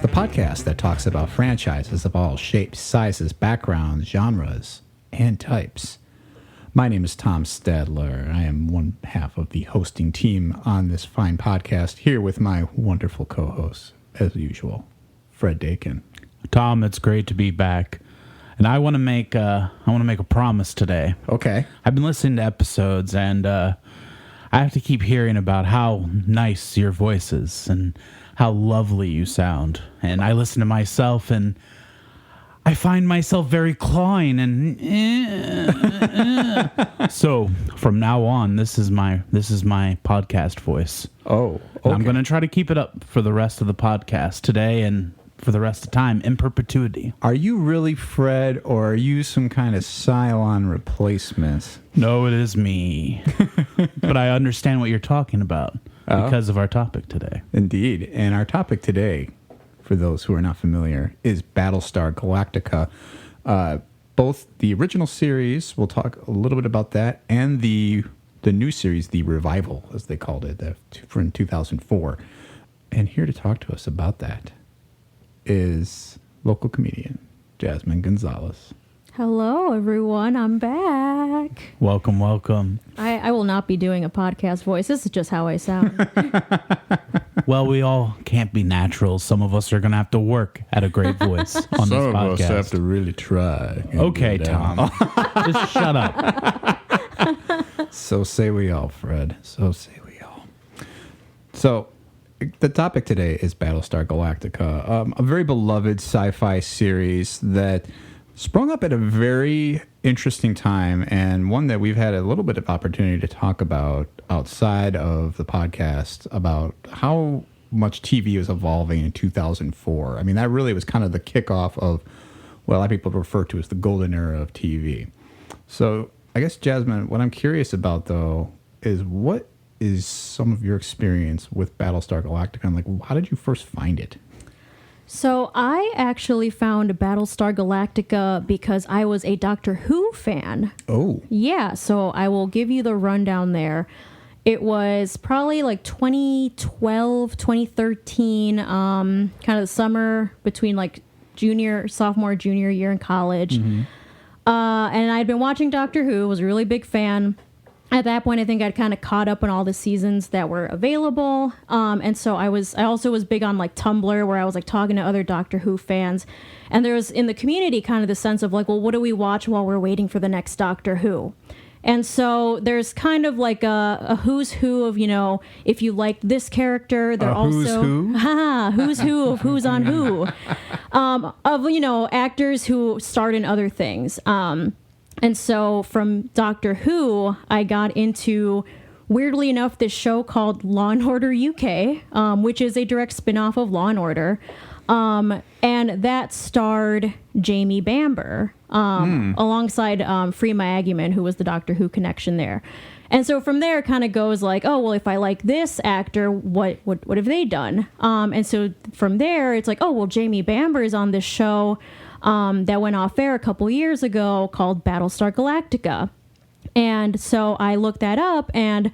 the podcast that talks about franchises of all shapes, sizes, backgrounds, genres, and types. My name is Tom Stadler. I am one half of the hosting team on this fine podcast, here with my wonderful co-host, as usual, Fred Dakin. Tom, it's great to be back. And I want to make a promise today. Okay. I've been listening to episodes, and I have to keep hearing about how nice your voice is and how lovely you sound. And I listen to myself, and I find myself very clawing and so from now on, this is my podcast voice. Oh, okay. And I'm going to try to keep it up for the rest of the podcast today and for the rest of time in perpetuity. Are you really Fred, or are you some kind of Cylon replacement? No, it is me. But I understand what you're talking about because of our topic today. Indeed. And our topic today, for those who are not familiar, is Battlestar Galactica. Both the original series, we'll talk a little bit about that, and the new series, the revival, as they called it, from 2004. And here to talk to us about that is local comedian Jasmine Gonzalez. Hello, everyone. I'm back. Welcome, welcome. I will not be doing a podcast voice. This is just how I sound. Well, we all can't be natural. Some of us are going to have to work at a great voice on this podcast. Some of us have to really try. Okay, Tom. Just shut up. So say we all, Fred. So say we all. So the topic today is Battlestar Galactica, a very beloved sci-fi series that sprung up at a very interesting time, and one that we've had a little bit of opportunity to talk about outside of the podcast about how much TV was evolving in 2004. I mean, that really was kind of the kickoff of what a lot of people refer to as the golden era of TV. So I guess, Jasmine, what I'm curious about, though, is what is some of your experience with Battlestar Galactica, and like, how did you first find it? So I actually found Battlestar Galactica because I was a Doctor Who fan. Oh. Yeah, so I will give you the rundown there. It was probably like 2012, 2013, kind of the summer between like sophomore, junior year in college. Mm-hmm. And I'd been watching Doctor Who, was a really big fan. At that point, I think I'd kind of caught up on all the seasons that were available. And so I also was big on like Tumblr, where I was like talking to other Doctor Who fans. And there was in the community kind of the sense of like, well, what do we watch while we're waiting for the next Doctor Who? And so there's kind of like a who's who of, if you liked this character, they're also who's who? Who's who of who's on who, of, actors who starred in other things. And so from Doctor Who, I got into, weirdly enough, this show called Law & Order UK, which is a direct spin-off of Law & Order. And that starred Jamie Bamber alongside Freema Agyeman, who was the Doctor Who connection there. And so from there, it kind of goes like, oh, well, if I like this actor, what have they done? And so from there, it's like, oh, well, Jamie Bamber is on this show that went off air a couple years ago called Battlestar Galactica. And so I looked that up, and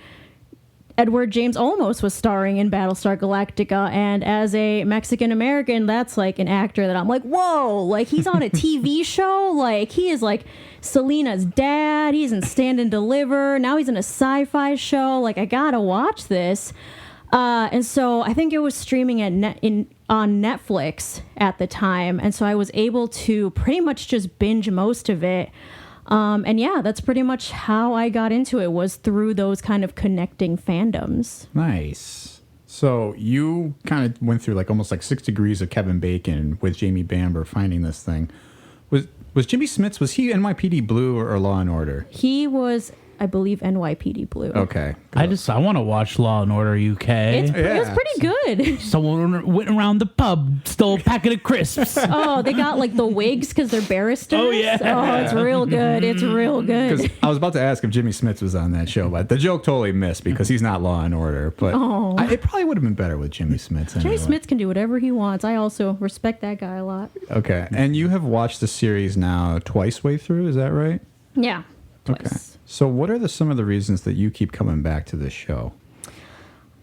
Edward James Olmos was starring in Battlestar Galactica. And as a Mexican American, that's like an actor that I'm like, whoa, like he's on a TV show. Like he is like Selena's dad. He's in Stand and Deliver. Now he's in a sci-fi show. Like I gotta watch this. And so I think it was streaming on Netflix at the time. And so I was able to pretty much just binge most of it. And yeah, that's pretty much how I got into it, was through those kind of connecting fandoms. Nice. So you kind of went through like almost like 6 degrees of Kevin Bacon with Jamie Bamber finding this thing. Was Jimmy Smits, was he NYPD Blue or Law and Order? He was, I believe, NYPD Blue. Okay. I want to watch Law and Order UK. It was pretty good. Someone went around the pub, stole a packet of crisps. Oh, they got like the wigs because they're barristers. Oh, yeah. Oh, it's real good. It's real good. Because I was about to ask if Jimmy Smits was on that show, but the joke totally missed because he's not Law and Order. But it probably would have been better with Jimmy Smits. Anyway. Jimmy Smits can do whatever he wants. I also respect that guy a lot. Okay. And you have watched the series now twice way through, is that right? Yeah. Twice. Okay. So what are some of the reasons that you keep coming back to this show?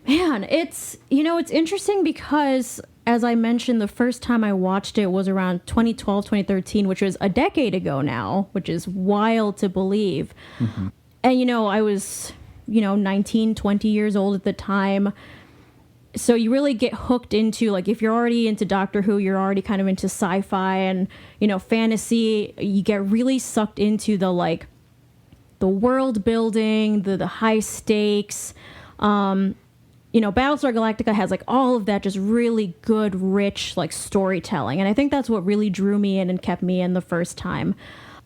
Man, it's interesting because as I mentioned, the first time I watched it was around 2012, 2013, which was a decade ago now, which is wild to believe. Mm-hmm. And, I was, 19, 20 years old at the time. So you really get hooked into, like, if you're already into Doctor Who, you're already kind of into sci-fi and, fantasy. You get really sucked into the world building, the high stakes. Battlestar Galactica has all of that just really good, rich storytelling. And I think that's what really drew me in and kept me in the first time.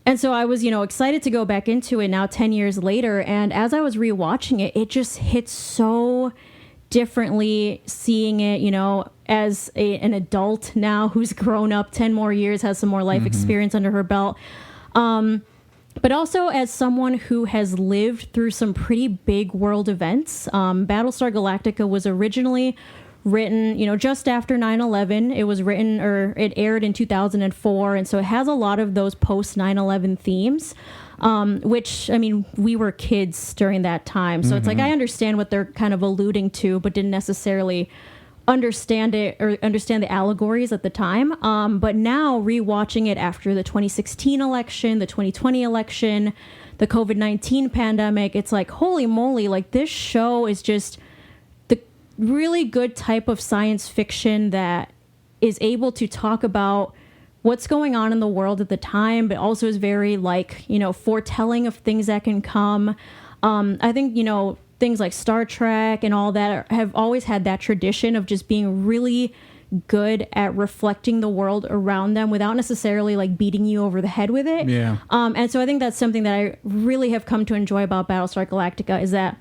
And so I was, excited to go back into it now 10 years later. And as I was rewatching it, it just hits so differently seeing it, as an adult now who's grown up 10 more years, has some more life experience under her belt. But also as someone who has lived through some pretty big world events. Battlestar Galactica was originally written, just after 9/11. It was written, or it aired in 2004. And so it has a lot of those post 9/11 themes, which, we were kids during that time. So it's I understand what they're kind of alluding to, but didn't necessarily understand it or understand the allegories at the time. But now rewatching it after the 2016 election, the 2020 election, the COVID-19 pandemic, it's holy moly, this show is just the really good type of science fiction that is able to talk about what's going on in the world at the time, but also is very foretelling of things that can come. I think, things like Star Trek and all that have always had that tradition of just being really good at reflecting the world around them without necessarily beating you over the head with it. Yeah. And so I think that's something that I really have come to enjoy about Battlestar Galactica, is that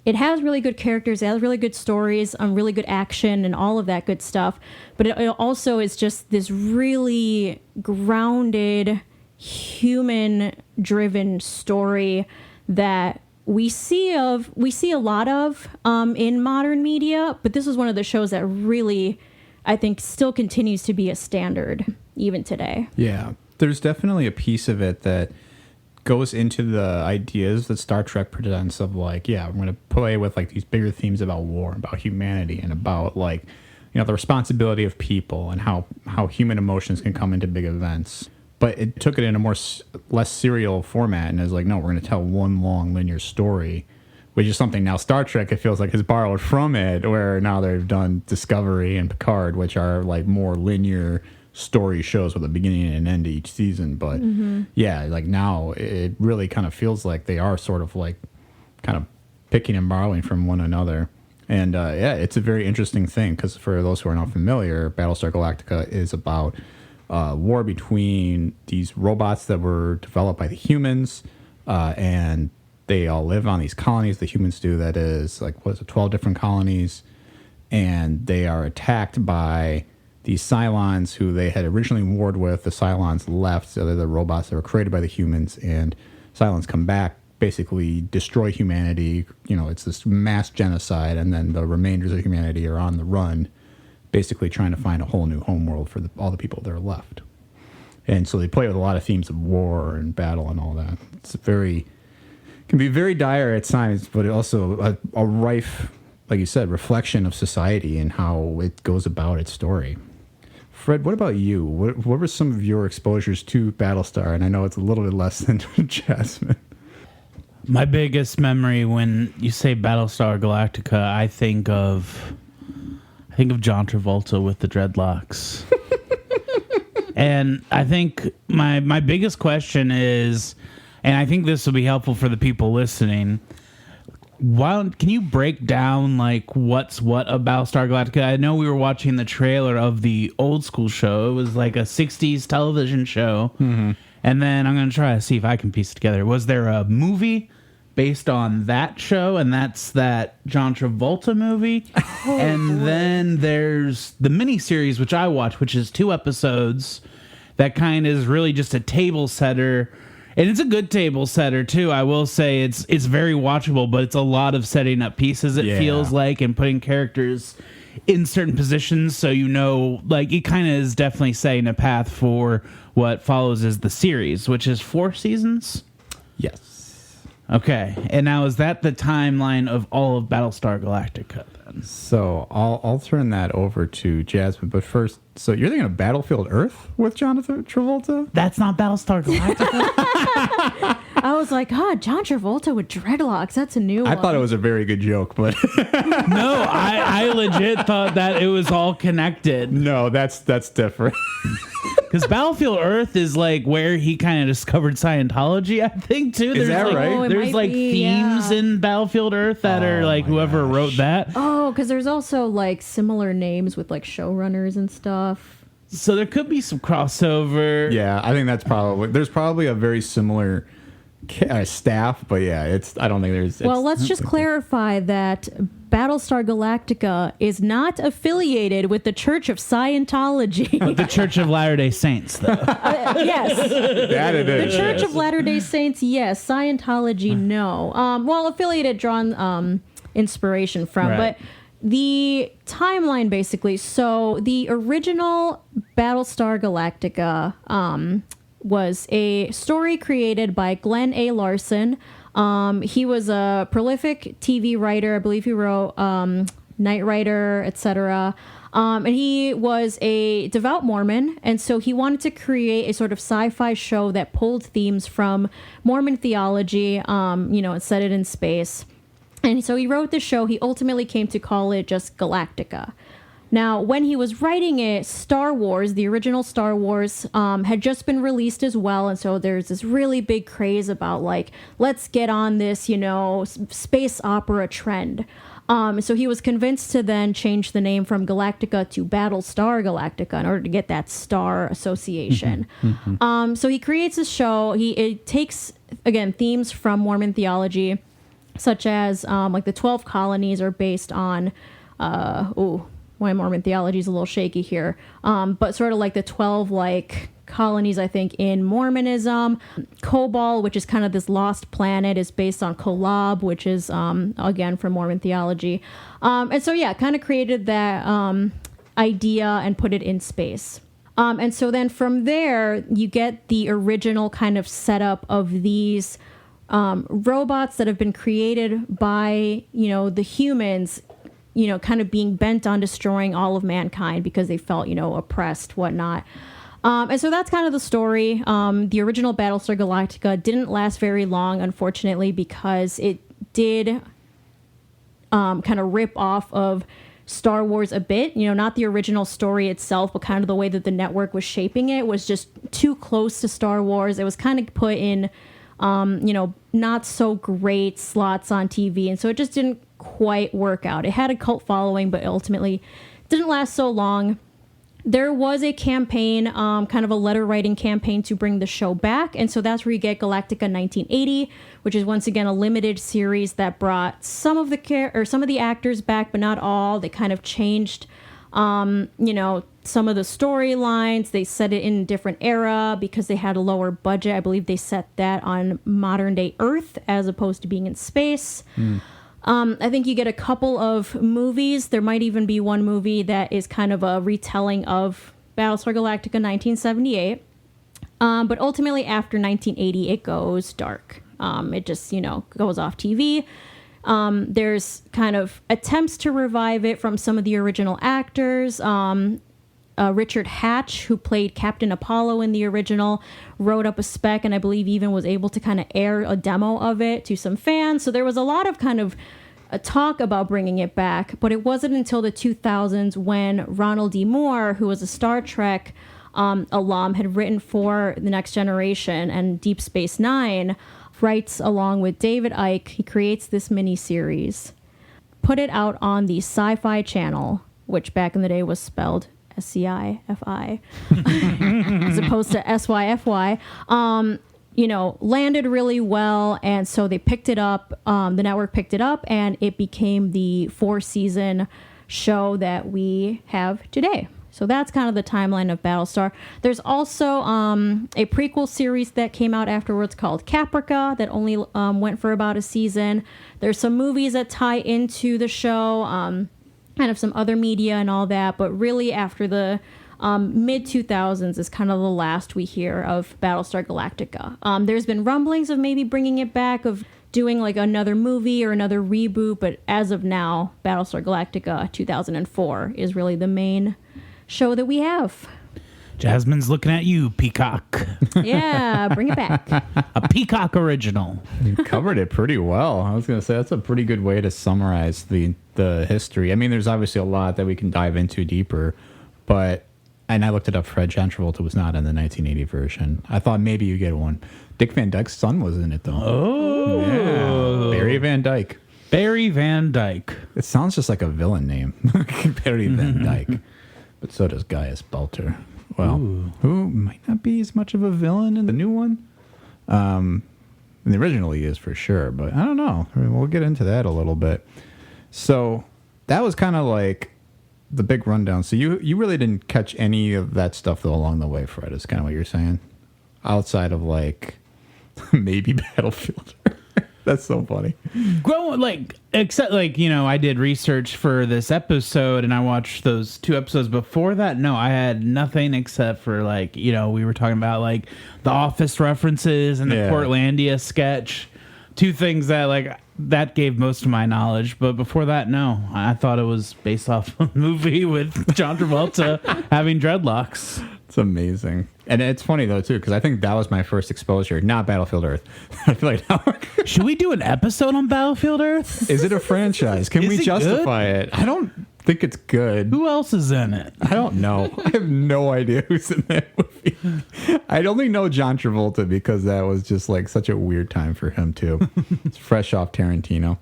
it has really good characters, it has really good stories, really good action and all of that good stuff. But it also is just this really grounded, human-driven story that we see a lot of in modern media, but this is one of the shows that really, I think, still continues to be a standard even today. Yeah, there's definitely a piece of it that goes into the ideas that Star Trek presents of we're going to play with these bigger themes about war, about humanity, and about the responsibility of people and how human emotions can come into big events. But it took it in a less serial format and is no, we're going to tell one long linear story, which is something now Star Trek, it feels has borrowed from it, where now they've done Discovery and Picard, which are more linear story shows with a beginning and an end to each season. But yeah, now it really kind of feels like they are sort of kind of picking and borrowing from one another. And yeah, it's a very interesting thing because for those who are not familiar, Battlestar Galactica is about war between these robots that were developed by the humans, and they all live on these colonies. The humans do, that is 12 different colonies, and they are attacked by these Cylons who they had originally warred with. The Cylons left, so they're the robots that were created by the humans, and Cylons come back, basically destroy humanity. It's this mass genocide, and then the remainders of humanity are on the run, basically trying to find a whole new homeworld for all the people that are left. And so they play with a lot of themes of war and battle and all that. Can be very dire at times, but also a rife, like you said, reflection of society and how it goes about its story. Fred, what about you? What were some of your exposures to Battlestar? And I know it's a little bit less than Jasmine. My biggest memory when you say Battlestar Galactica, I think of John Travolta with the dreadlocks. And I think my biggest question is, and I think this will be helpful for the people listening, can you break down what's what about Battlestar Galactica? I know we were watching the trailer of the old school show. It was a 60s television show. Mm-hmm. And then I'm going to try to see if I can piece it together. Was there a movie based on that show, and that's that John Travolta movie? And then there's the miniseries, which I watched, which is 2 episodes that kind of is really just a table setter. And it's a good table setter, too. I will say it's very watchable, but it's a lot of setting up pieces, it feels like, and putting characters in certain positions. So, it kind of is definitely setting a path for what follows as the series, which is 4 seasons? Yes. Okay. And now, is that the timeline of all of Battlestar Galactica? fun. So I'll turn that over to Jasmine. But first, so you're thinking of Battlefield Earth with Jonathan Travolta? That's not Battlestar Galactica. I was like, John Travolta with dreadlocks. That's a new one. I thought it was a very good joke, but No, I legit thought that it was all connected. no, that's different. Because Battlefield Earth is like where he kind of discovered Scientology, I think, too. Is that like, right? Oh, it there's might like be, themes yeah. in Battlefield Earth that are like my whoever gosh. wrote that. Oh, because there's also like similar names with like showrunners and stuff. So there could be some crossover. Yeah, I think there's probably a very similar staff, but yeah, I don't think there's. Well, let's just clarify that Battlestar Galactica is not affiliated with the Church of Scientology. The Church of Latter-day Saints, though. Yes. that it The is. Church of Latter-day Saints, yes. Scientology, no. Well, affiliated, drawn inspiration from. Right. But the timeline, basically, so the original Battlestar Galactica was a story created by Glenn A. Larson. He was a prolific TV writer. I believe he wrote Knight Rider, etc. And he was a devout Mormon, and so he wanted to create a sort of sci-fi show that pulled themes from Mormon theology, and set it in space. And so he wrote this show. He ultimately came to call it just Galactica. Now, when he was writing it, Star Wars, the original Star Wars, had just been released as well. And so there's this really big craze about, like, let's get on this, space opera trend. So he was convinced to then change the name from Galactica to Battlestar Galactica in order to get that star association. So he creates a show. It takes, again, themes from Mormon theology, such as, like, the 12 colonies are based on, my Mormon theology is a little shaky here, but sort of like the 12 like colonies, I think, in Mormonism. Kobol, which is kind of this lost planet, is based on Kolob, which is again from Mormon theology. And so yeah, kind of created that idea and put it in space. And so then from there, you get the original kind of setup of these robots that have been created by, the humans, kind of being bent on destroying all of mankind because they felt, oppressed, whatnot. And so that's kind of the story. The original Battlestar Galactica didn't last very long, unfortunately, because it did kind of rip off of Star Wars a bit. Not the original story itself, but kind of the way that the network was shaping it was just too close to Star Wars. It was kind of put in, not so great slots on TV. And so it just didn't quite work out. It had a cult following, but ultimately didn't last so long. There was a campaign, kind of a letter writing campaign to bring the show back. And so that's where you get Galactica 1980, which is once again a limited series that brought some of the actors back, but not all. They kind of changed, some of the storylines. They set it in a different era because they had a lower budget. I believe they set that on modern day Earth as opposed to being in space. I think you get a couple of movies. There might even be one movie that is kind of a retelling of Battlestar Galactica 1978. But ultimately, after 1980, it goes dark. It just, goes off TV. There's kind of attempts to revive it from some of the original actors. Richard Hatch, who played Captain Apollo in the original, wrote up a spec and I believe even was able to kind of air a demo of it to some fans. So there was a lot of kind of a talk about bringing it back, but it wasn't until the 2000s when Ronald D. Moore, who was a Star Trek alum, had written for The Next Generation and Deep Space Nine, writes along with David Icke. He creates this miniseries, put it out on the Sci-Fi channel, which back in the day was spelled SCIFI as opposed to SYFY, landed really well. And so they picked it up. The network picked it up and it became the 4-season show that we have today. So that's kind of the timeline of Battlestar. There's also a prequel series that came out afterwards called Caprica that only went for about a season. There's some movies that tie into the show, kind of some other media and all that, but really after the mid-2000s is kind of the last we hear of Battlestar Galactica. There's been rumblings of maybe bringing it back, of doing like another movie or another reboot, but as of now, Battlestar Galactica 2004 is really the main show that we have. Jasmine's looking at you, Peacock. Yeah, bring it back. A Peacock original. You covered it pretty well. I was going to say that's a pretty good way to summarize the history. I mean, there's obviously a lot that we can dive into deeper, but and I looked it up. Fred John Travolta was not in the 1980 version. I thought maybe you get one. Dick Van Dyke's son was in it though. Oh, yeah. Barry Van Dyke. Barry Van Dyke. It sounds just like a villain name, Barry Van Dyke. But so does Gaius Baltar. Well, who might not be as much of a villain in the new one. In the original he is for sure, but I don't know. I mean, we'll get into that a little bit. So that was kind of like the big rundown. So you really didn't catch any of that stuff though along the way, Fred, is kind of what you're saying? Outside of like maybe Battlefield. That's so funny. Except I did research for this episode and I watched those 2 episodes before that. No, I had nothing except for we were talking about like the Office references and the Portlandia sketch. 2 things that that gave most of my knowledge. But before that, no, I thought it was based off a movie with John Travolta having dreadlocks. It's amazing. And it's funny, though, too, because I think that was my first exposure, not Battlefield Earth. I feel like now should we do an episode on Battlefield Earth? Is it a franchise? Can we justify it? I don't think it's good. Who else is in it? I don't know. I have no idea who's in that movie. I only know John Travolta because that was just like such a weird time for him, too. It's fresh off Tarantino.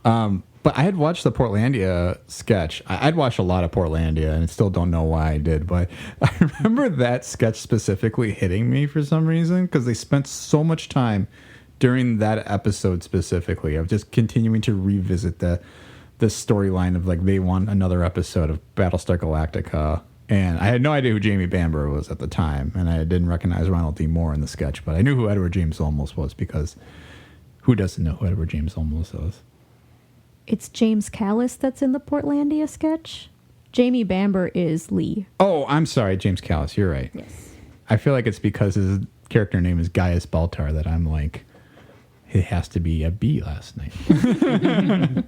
But I had watched the Portlandia sketch. I'd watched a lot of Portlandia and still don't know why I did. But I remember that sketch specifically hitting me for some reason because they spent so much time during that episode specifically of just continuing to revisit the storyline of they want another episode of Battlestar Galactica. And I had no idea who Jamie Bamber was at the time. And I didn't recognize Ronald D. Moore in the sketch. But I knew who Edward James Olmos was because who doesn't know who Edward James Olmos is? It's James Callis that's in the Portlandia sketch. Jamie Bamber is Lee. Oh, I'm sorry, James Callis. You're right. Yes. I feel like it's because his character name is Gaius Baltar that I'm like, it has to be a B last name.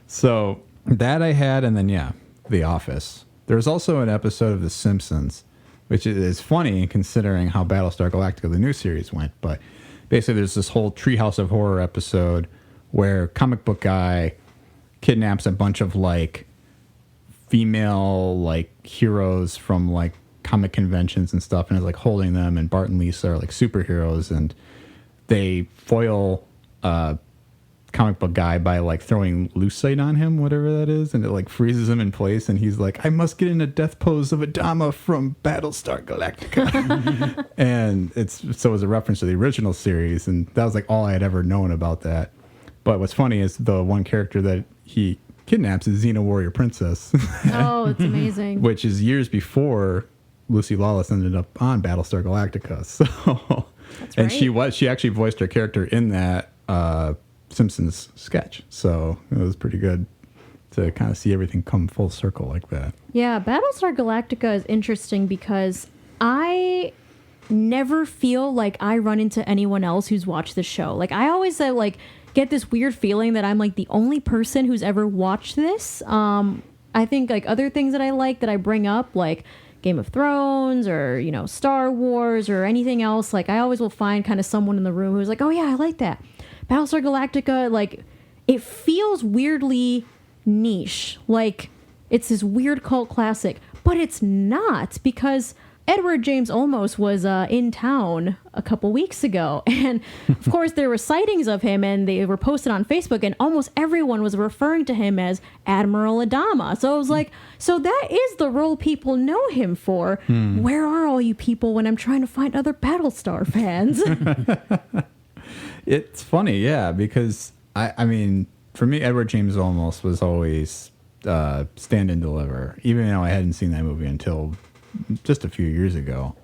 So that I had, and then, The Office. There's also an episode of The Simpsons, which is funny considering how Battlestar Galactica, the new series, went. But basically there's this whole Treehouse of Horror episode where comic book guy kidnaps a bunch of female heroes from comic conventions and stuff and is holding them, and Bart and Lisa are superheroes, and they foil comic book guy by throwing lucite on him, whatever that is, and it freezes him in place, and he's like, I must get in a death pose of Adama from Battlestar Galactica. And it was a reference to the original series, and that was all I had ever known about that. But what's funny is the one character that he kidnaps is Xena Warrior Princess. Oh, it's amazing. Which is years before Lucy Lawless ended up on Battlestar Galactica. So, That's and right. she actually voiced her character in that Simpsons sketch. So it was pretty good to kind of see everything come full circle like that. Yeah, Battlestar Galactica is interesting because I never feel like I run into anyone else who's watched the show. I always say get this weird feeling that I'm the only person who's ever watched this. I think other things that I like that I bring up, Game of Thrones or Star Wars or anything else, I always will find kind of someone in the room who's oh yeah, I like that. Battlestar Galactica, it feels weirdly niche, it's this weird cult classic, but it's not, because Edward James Olmos was in town a couple weeks ago, and of course there were sightings of him, and they were posted on Facebook, and almost everyone was referring to him as Admiral Adama. So I was so that is the role people know him for. Where are all you people when I'm trying to find other Battlestar fans? It's funny, yeah, because I mean, for me, Edward James Olmos was always Stand and Deliver, even though I hadn't seen that movie until just a few years ago.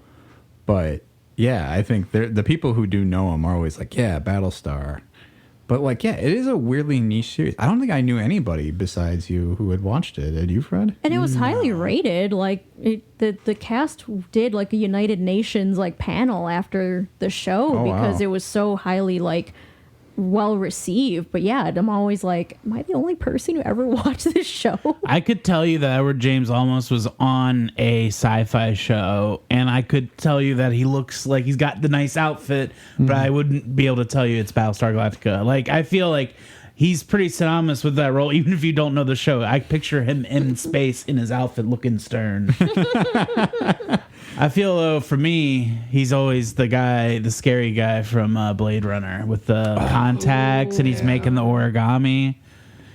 But yeah, I think the people who do know him are always Battlestar. But it is a weirdly niche series. I don't think I knew anybody besides you who had watched it. Did you, Fred? And it was highly rated. The cast did a United Nations panel after the show because it was so highly well received. But yeah, I'm always like, am I the only person who ever watched this show? I could tell you that Edward James Olmos was on a sci-fi show, and I could tell you that he looks like he's got the nice outfit, but I wouldn't be able to tell you it's Battlestar Galactica. Like, I feel like he's pretty synonymous with that role, even if you don't know the show. I picture him in space in his outfit looking stern. I feel, though, for me, he's always the scary guy from Blade Runner with the contacts, and he's making the origami.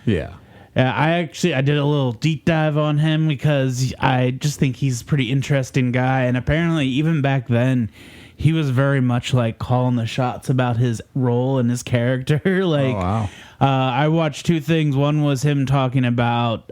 Yeah. I did a little deep dive on him because I just think he's a pretty interesting guy. And apparently, even back then, he was very much like calling the shots about his role and his character. Like, oh, wow. I watched two things. One was him talking about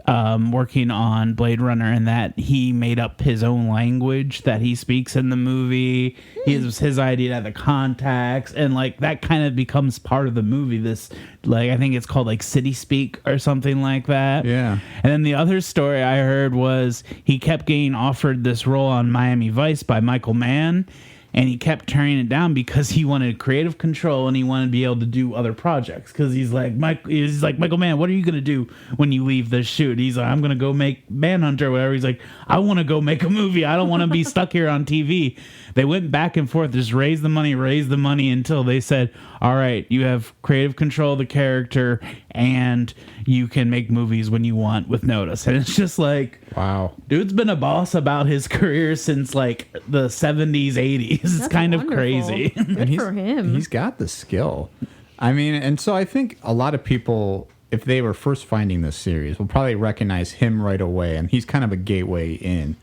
working on Blade Runner and that he made up his own language that he speaks in the movie. It was his idea to have the contacts, and like that kind of becomes part of the movie. This, like, I think it's called like City Speak or something like that. Yeah. And then the other story I heard was he kept getting offered this role on Miami Vice by Michael Mann. And he kept turning it down because he wanted creative control and he wanted to be able to do other projects. Because he's like, Michael Mann, what are you going to do when you leave this shoot? He's like, I'm going to go make Manhunter or whatever. He's like, I want to go make a movie. I don't want to be stuck here on TV. They went back and forth, just raise the money until they said, all right, you have creative control of the character and you can make movies when you want with notice. And it's just like, wow, dude's been a boss about his career since like the 70s, 80s. It's That's kind wonderful. of crazy. Good for him. He's got the skill. I mean, and so I think a lot of people, if they were first finding this series, will probably recognize him right away, and he's kind of a gateway in.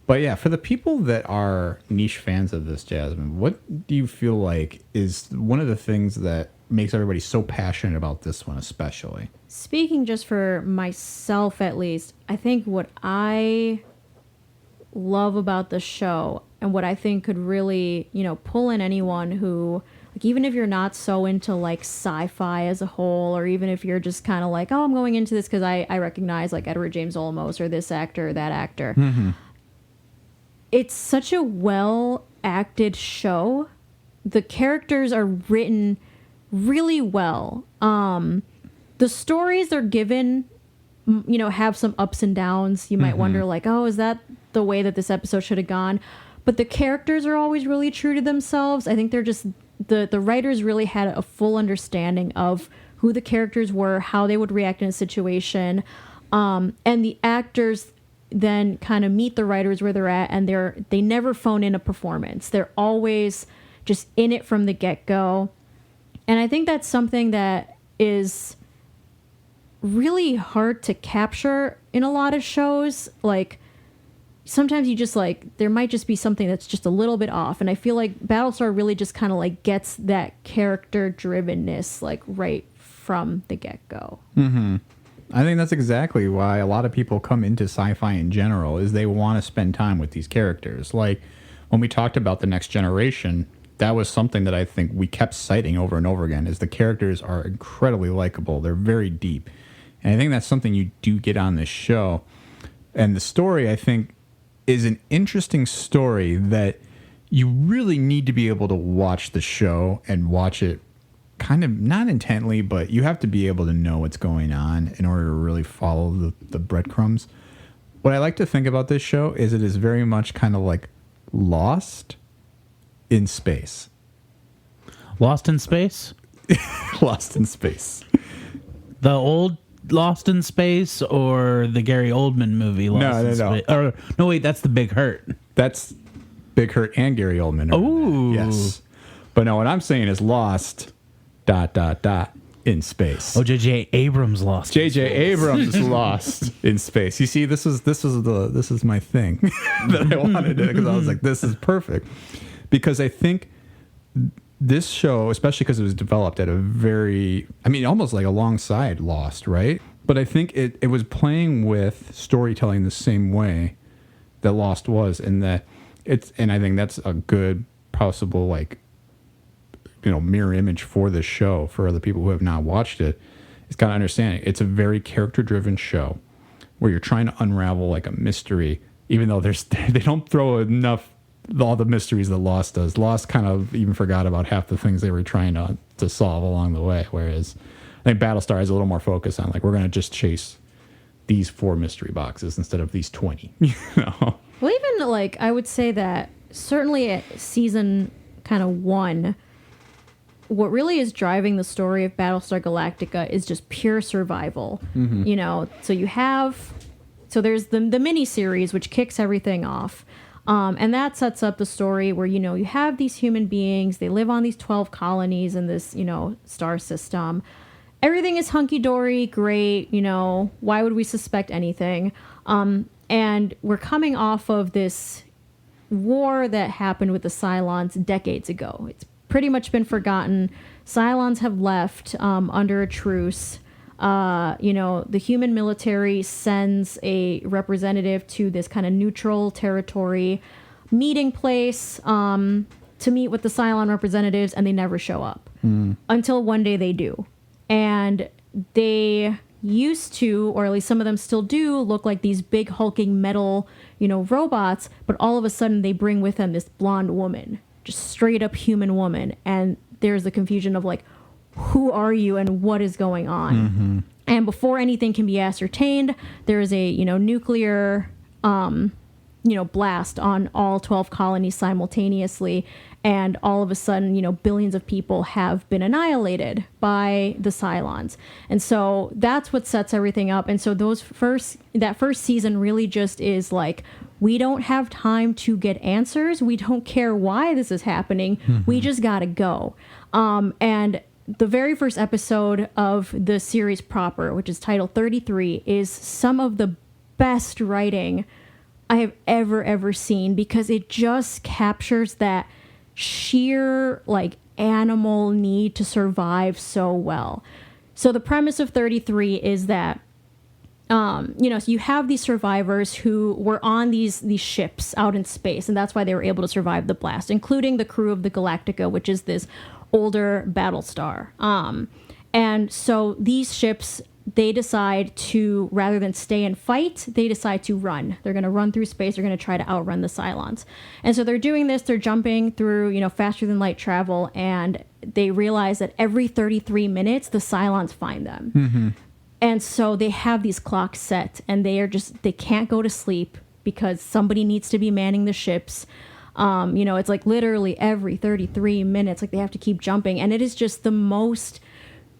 But yeah, for the people that are niche fans of this, Jasmine, what do you feel like is one of the things that makes everybody so passionate about this one especially? Speaking just for myself, at least, I think what I love about the show and what I think could really, pull in anyone who, like, even if you're not so into like sci-fi as a whole, or even if you're just kind of like, oh, I'm going into this because I recognize like Edward James Olmos or this actor or that actor. Mm-hmm. It's such a well acted show. The characters are written really well. The stories they're given, have some ups and downs. You might wonder like, oh, is that the way that this episode should have gone? But the characters are always really true to themselves. I think they're just, the writers really had a full understanding of who the characters were, how they would react in a situation. And the actors then kind of meet the writers where they're at, and they never phone in a performance. They're always just in it from the get-go. And I think that's something that is really hard to capture in a lot of shows. Like, sometimes you just like, there might just be something that's just a little bit off. And I feel like Battlestar really just kind of like gets that character drivenness like right from the get-go. Mm-hmm. I think that's exactly why a lot of people come into sci-fi in general, is they want to spend time with these characters. Like when we talked about The Next Generation, that was something that I think we kept citing over and over again, is the characters are incredibly likable. They're very deep. And I think that's something you do get on this show. And the story, I think, is an interesting story that you really need to be able to watch the show and watch it kind of not intently, but you have to be able to know what's going on in order to really follow the breadcrumbs. What I like to think about this show is it is very much kind of like Lost in space. Lost in Space? Lost in Space. The old Lost in Space or the Gary Oldman movie Lost in Space? Or, no, wait, that's The Big Hurt. That's Big Hurt and Gary Oldman. Oh. Yes. But no, what I'm saying is Lost... ... in space. Oh, J.J. Abrams lost. J.J. Abrams is lost in space. You see, this is my thing that I wanted to, because I was like, this is perfect. Because I think this show, especially because it was developed at a very, almost like alongside Lost, right? But I think it was playing with storytelling the same way that Lost was, and that and I think that's a good possible mirror image for this show for other people who have not watched it. It's kind of understanding it's a very character driven show where you're trying to unravel like a mystery, even though they don't throw enough all the mysteries that Lost does. Lost kind of even forgot about half the things they were trying to solve along the way, whereas I think Battlestar has a little more focus on, like, we're going to just chase these 4 mystery boxes instead of these 20. You know? Well, even, like, I would say that certainly at season kind of 1, what really is driving the story of Battlestar Galactica is just pure survival. You know, so there's the mini series, which kicks everything off. And that sets up the story where, you know, you have these human beings, they live on these 12 colonies in this, you know, star system. Everything is hunky-dory, great, you know, why would we suspect anything? And we're coming off of this war that happened with the Cylons decades ago. It's pretty much been forgotten. Cylons have left under a truce. You know, the human military sends a representative to this kind of neutral territory meeting place to meet with the Cylon representatives, and they never show up until one day they do. And they used to, or at least some of them still do, look like these big hulking metal, you know, robots, but all of a sudden they bring with them this blonde woman, just straight up human woman. And there's the confusion of like, who are you and what is going on? And before anything can be ascertained, there is a, you know, nuclear, you know, blast on all 12 colonies simultaneously. And all of a sudden, you know, billions of people have been annihilated by the Cylons. And so that's what sets everything up. And so that first season really just is like, we don't have time to get answers. We don't care why this is happening. We just got to go. And the very first episode of the series proper, which is titled 33, is some of the best writing I have ever seen, because it just captures that sheer like animal need to survive so well. So the premise of 33 is that you know, so you have these survivors who were on these ships out in space, and that's why they were able to survive the blast, including the crew of the Galactica, which is this older Battlestar. And so these ships, they decide to, rather than stay and fight, they decide to run. They're going to run through space. They're going to try to outrun the Cylons. And so they're doing this. They're jumping through, you know, faster than light travel. And they realize that every 33 minutes, the Cylons find them. And so they have these clocks set, and they can't go to sleep because somebody needs to be manning the ships. You know, it's like literally every 33 minutes, like they have to keep jumping. And it is just the most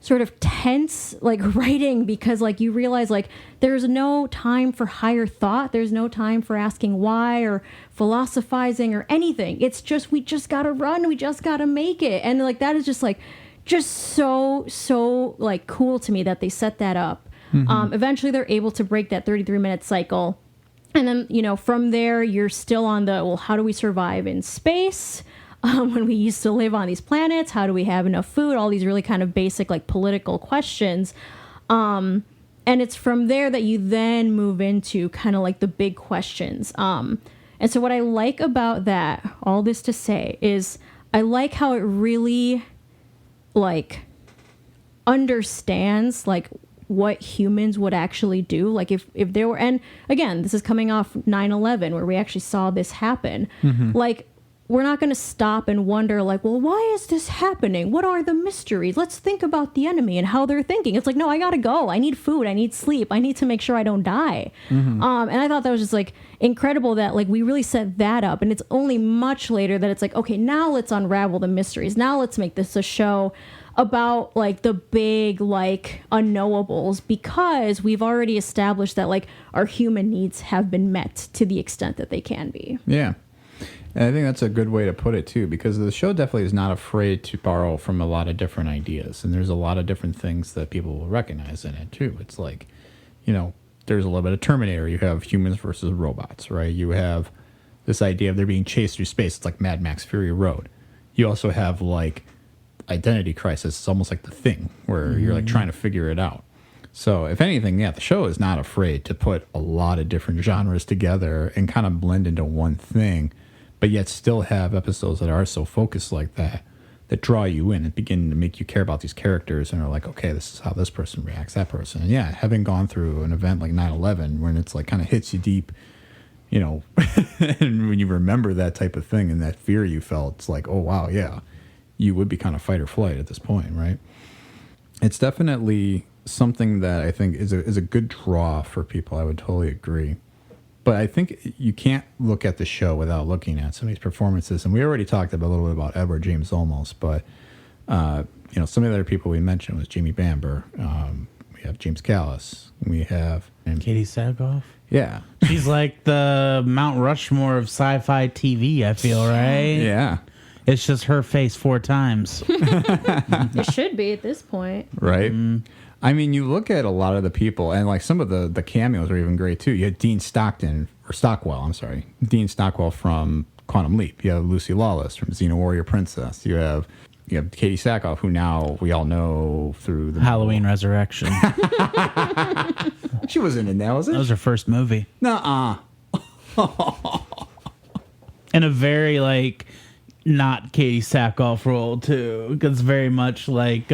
sort of tense, like, writing, because like you realize like there's no time for higher thought. There's no time for asking why or philosophizing or anything. It's just, we just got to run. We just got to make it. And like, that is just like, just so like cool to me that they set that up. Eventually they're able to break that 33-minute cycle. And then, you know, from there, you're still on the, well, how do we survive in space when we used to live on these planets? How do we have enough food? All these really kind of basic, like, political questions. And it's from there that you then move into kind of like the big questions. And so what I like about that, all this to say, is I like how it really, like, understands, like, what humans would actually do. Like if there were, and again, this is coming off 9/11 where we actually saw this happen. Like, we're not going to stop and wonder like, well, why is this happening? What are the mysteries? Let's think about the enemy and how they're thinking. It's like, no, I got to go. I need food. I need sleep. I need to make sure I don't die. And I thought that was just like incredible that like we really set that up. And it's only much later that it's like, okay, now let's unravel the mysteries. Now let's make this a show about like the big like unknowables, because we've already established that like our human needs have been met to the extent that they can be. Yeah. And I think that's a good way to put it too, because the show definitely is not afraid to borrow from a lot of different ideas, and there's a lot of different things that people will recognize in it too. It's like, you know, there's a little bit of Terminator. You have humans versus robots, right? You have this idea of they're being chased through space. It's like Mad Max Fury Road. You also have like identity crisis. It's almost like The Thing, where you're like trying to figure it out. So if anything, yeah, the show is not afraid to put a lot of different genres together and kind of blend into one thing, but yet still have episodes that are so focused like that draw you in and begin to make you care about these characters and are like, okay, this is how this person reacts, that person. And yeah, having gone through an event like 9/11, when it's like kind of hits you deep you know, and when you remember that type of thing and that fear you felt, it's like, oh, wow, yeah, you would be kind of fight or flight at this point, right? It's definitely something that I think is a good draw for people. I would totally agree. But I think you can't look at the show without looking at some of these performances. And we already talked a little bit about Edward James Olmos, but, you know, some of the other people we mentioned was Jamie Bamber. We have James Callis. We have... Katie Sackhoff. Yeah. She's like the Mount Rushmore of sci-fi TV, I feel, right? Yeah. It's just her face 4 times. It should be at this point. Right? I mean, you look at a lot of the people, and like some of the cameos are even great too. You had Dean Stockwell, I'm sorry. Dean Stockwell from Quantum Leap. You have Lucy Lawless from Xena Warrior Princess. You have Katie Sackhoff, who now we all know through the Halloween Resurrection. She wasn't in that, was it? That was her first movie. Nuh-uh. And a very, like, not Katie Sackhoff role, too. Because very much like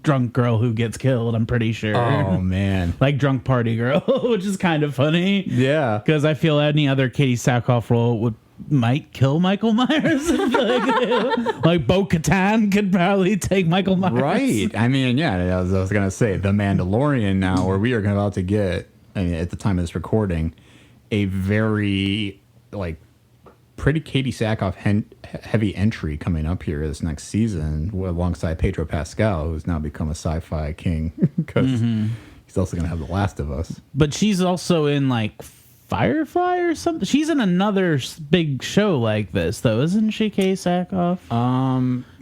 drunk girl who gets killed, I'm pretty sure. Oh, man. Like drunk party girl, which is kind of funny. Yeah. Because I feel any other Katie Sackhoff role might kill Michael Myers. like Bo-Katan could probably take Michael Myers. Right. I mean, yeah, I was going to say, The Mandalorian now, where we are about to get, I mean, at the time of this recording, a very, like, pretty Katie Sackhoff heavy entry coming up here this next season alongside Pedro Pascal, who's now become a sci-fi king because he's also going to have The Last of Us. But she's also in, like, Firefly or something. She's in another big show like this, though, isn't she, Katie Sackhoff?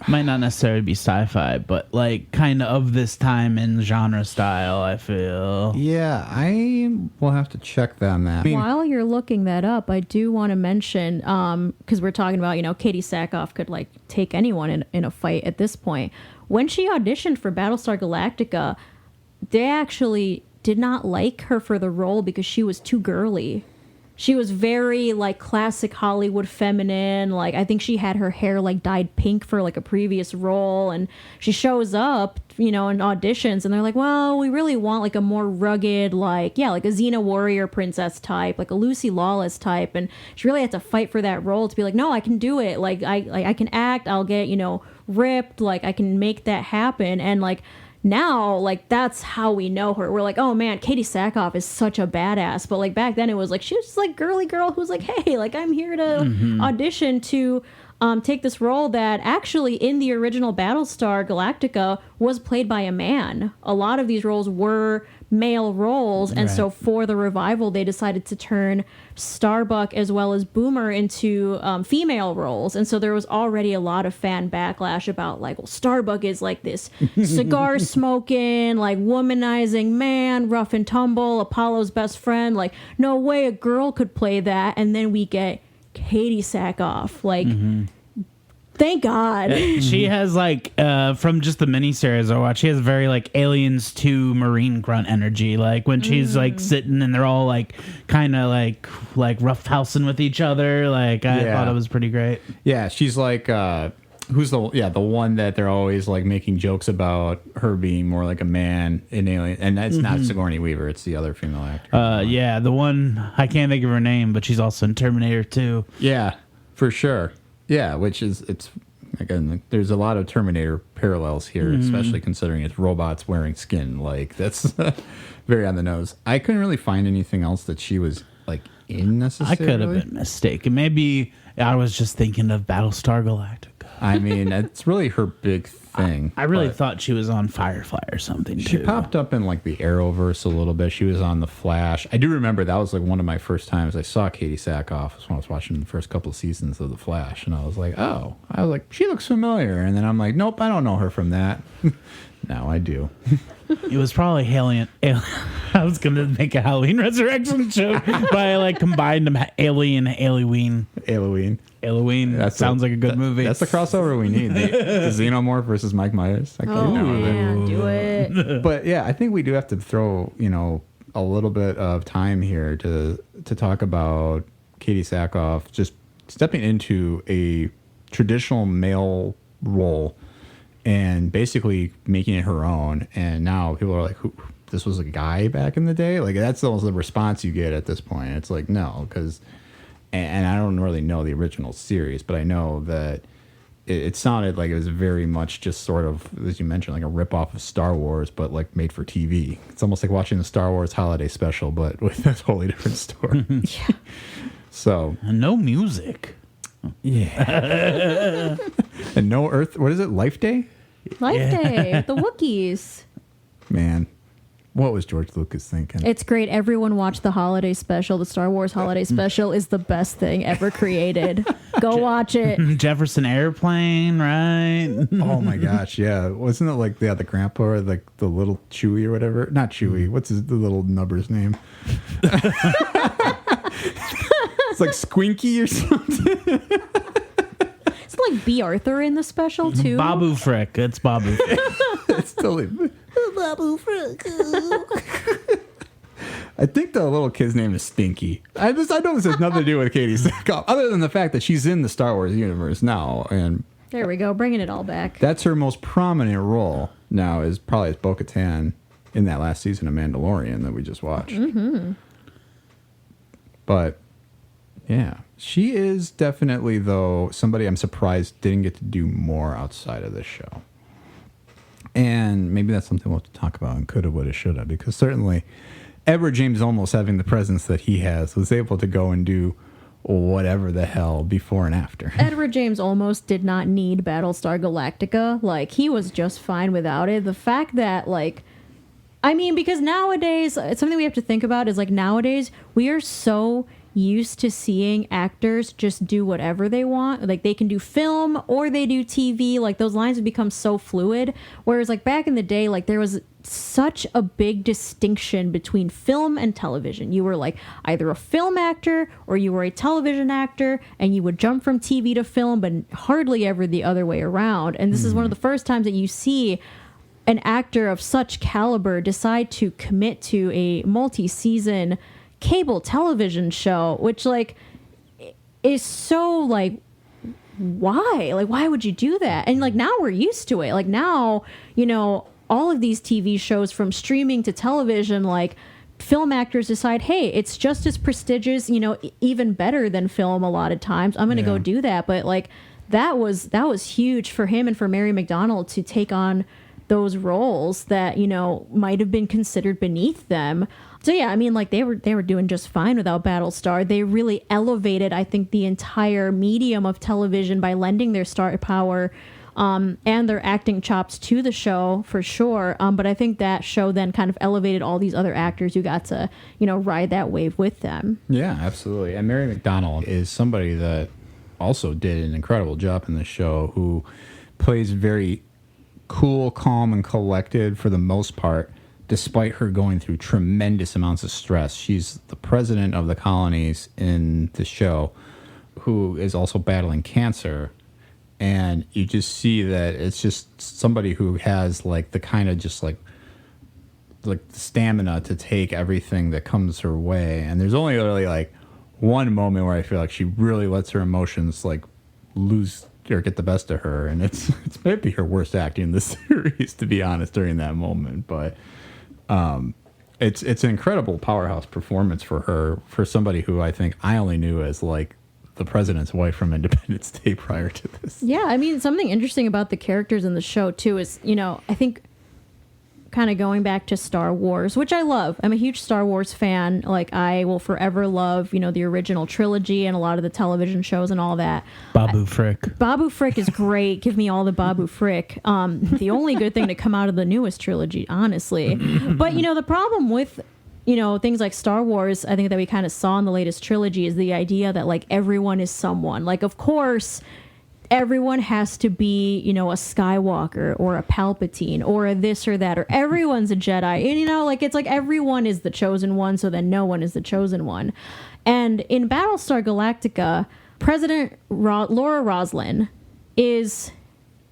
Might not necessarily be sci-fi, but like kind of this time in genre style, I feel. Yeah, I will have to check that on that. I mean, While you're looking that up, I do want to mention, because we're talking about, you know, Katie Sackhoff could like take anyone in a fight at this point. When she auditioned for Battlestar Galactica, they actually did not like her for the role because she was too girly. She was very like classic Hollywood feminine. Like I think she had her hair like dyed pink for like a previous role, and she shows up, you know, in auditions, and they're like, well, we really want like a more rugged, like, yeah, like a Xena Warrior Princess type, like a Lucy Lawless type, and she really had to fight for that role to be like, no, I can do it. Like I can act. I'll get, you know, ripped. Like I can make that happen. And like now, like, that's how we know her. We're like, oh man, Katie Sackhoff is such a badass. But like back then it was like she was just like girly girl who's like, hey, like I'm here to audition to take this role that actually in the original Battlestar Galactica was played by a man. A lot of these roles were male roles, and so for the revival they decided to turn Starbuck as well as Boomer into female roles. And so there was already a lot of fan backlash about like, well, Starbuck is like this cigar smoking, like womanizing man, rough and tumble, Apollo's best friend, like no way a girl could play that. And then we get Katie Sackhoff, like thank God. She has like from just the miniseries I watched, she has very like Aliens 2 Marine grunt energy. Like when she's like sitting and they're all like kind of like roughhousing with each other. Like I thought it was pretty great. yeah, she's like who's the one that they're always like making jokes about her being more like a man in Alien, and that's not Sigourney Weaver, it's the other female actor. Yeah, the one I can't think of her name, but she's also in Terminator 2. Yeah, for sure. Yeah, which is, it's, again, there's a lot of Terminator parallels here, especially considering it's robots wearing skin. Like, that's very on the nose. I couldn't really find anything else that she was, like, in necessarily. I could have been mistaken. Maybe I was just thinking of Battlestar Galactica. I mean, it's really her big thing. I really thought she was on Firefly or something, She too. popped up in, like, the Arrowverse a little bit. She was on The Flash. I do remember that was, like, one of my first times I saw Katie Sackhoff was when I was watching the first couple of seasons of The Flash. And I was like, oh. I was like, she looks familiar. And then I'm like, nope, I don't know her from that. Now I do. It was probably Alien. I was going to make a Halloween Resurrection joke, but I, like, combined them. Halloween. That sounds like a good movie. That's the crossover we need. The Xenomorph versus Mike Myers. Do it. But yeah, I think we do have to throw, you know, a little bit of time here to talk about Katie Sackhoff just stepping into a traditional male role and basically making it her own. And now people are like, this was a guy back in the day? Like, that's almost the response you get at this point. It's like, no, because, and I don't really know the original series, but I know that it sounded like it was very much just sort of, as you mentioned, like a ripoff of Star Wars, but like made for TV. It's almost like watching the Star Wars holiday special, but with a totally different story. Yeah. So. And no music. Yeah. And no Earth, what is it, Life Day? Life Day, the Wookiees. Man, what was George Lucas thinking? It's great. Everyone watch the holiday special. The Star Wars holiday special is the best thing ever created. Go watch it. Jefferson Airplane, right? Oh my gosh, yeah. Wasn't it like the grandpa or like the little Chewie or whatever? Not Chewie. What's the little nubber's name? It's like Squinky or something. It's like B. Arthur in the special too. Babu Frick. It's Babu Frick. It's totally Babu Frick. I think the little kid's name is Stinky. I know this has nothing to do with Katie Sackhoff, other than the fact that she's in the Star Wars universe now, and There we go, bringing it all back. that's her most prominent role now. Is probably as Bo-Katan in that last season of Mandalorian that we just watched. Mm-hmm. But yeah, she is definitely, though, somebody I'm surprised didn't get to do more outside of this show. And maybe that's something we'll have to talk about in coulda, woulda, shoulda, because certainly Edward James Olmos, having the presence that he has, was able to go and do whatever the hell before and after. Edward James almost did not need Battlestar Galactica. Like, he was just fine without it. The fact that, like, I mean, because nowadays, it's something we have to think about is, like, nowadays, we are so used to seeing actors just do whatever they want. Like, they can do film or they do TV. Like, those lines have become so fluid. Whereas, like, back in the day, like, there was such a big distinction between film and television. You were, like, either a film actor or you were a television actor, and you would jump from TV to film, but hardly ever the other way around. And this is one of the first times that you see an actor of such caliber decide to commit to a multi-season cable television show, which, like, is so, like, why would you do that? And, like, now we're used to it. Like, now, you know, all of these TV shows, from streaming to television, like, film actors decide, hey, it's just as prestigious, you know, even better than film a lot of times, I'm gonna go do that. But, like, that was huge for him and for Mary McDonnell to take on those roles that, you know, might have been considered beneath them. So yeah, I mean, like, they were doing just fine without Battlestar. They really elevated, I think, the entire medium of television by lending their star power and their acting chops to the show, for sure. But I think that show then kind of elevated all these other actors who got to, you know, ride that wave with them. Yeah, absolutely. And Mary McDonnell is somebody that also did an incredible job in the show, who plays very cool, calm, and collected for the most part, despite her going through tremendous amounts of stress. She's the president of the colonies in the show, who is also battling cancer. And you just see that it's just somebody who has, like, the kind of just like stamina to take everything that comes her way. And there's only really, like, one moment where I feel like she really lets her emotions, like, lose or get the best of her. And it's maybe her worst acting in the series, to be honest, during that moment. But it's an incredible powerhouse performance for her, for somebody who I think I only knew as, like, the president's wife from Independence Day prior to this. Yeah, I mean, something interesting about the characters in the show, too, is, you know, I think kind of going back to Star Wars, which I love. I'm a huge Star Wars fan. Like, I will forever love, you know, the original trilogy and a lot of the television shows and all that. Babu Frick. Babu Frick is great. Give me all the Babu Frick. The only good thing to come out of the newest trilogy, honestly. But, you know, the problem with, you know, things like Star Wars, I think that we kind of saw in the latest trilogy, is the idea that, like, everyone is someone. Like, of course, everyone has to be, you know, a Skywalker or a Palpatine or a this or that, or everyone's a Jedi. And, you know, like, it's like everyone is the chosen one, so then no one is the chosen one. And in Battlestar Galactica, President Laura Roslin is,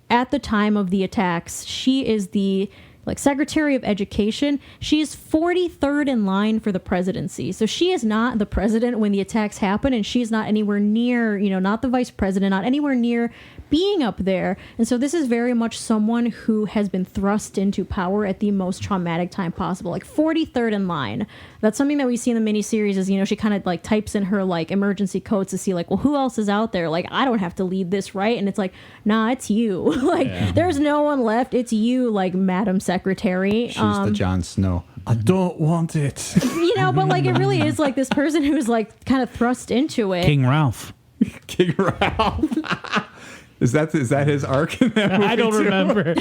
at the time of the attacks, she is the, like, Secretary of Education. She is 43rd in line for the presidency. So she is not the president when the attacks happen, and she is not anywhere near, you know, not the vice president, not anywhere near being up there. And so this is very much someone who has been thrust into power at the most traumatic time possible, like 43rd in line. That's something that we see in the miniseries is, she kind of like types in her like emergency codes to see like, well, who else is out there? Like, I don't have to lead this, right? And it's like, nah, it's you. Like, there's no one left. It's you, like, Madam Secretary. She's the Jon Snow. I don't want it. But like, it really is like this person who's like kind of thrust into it. King Ralph. King Ralph. Is that his arc in that movie I don't remember.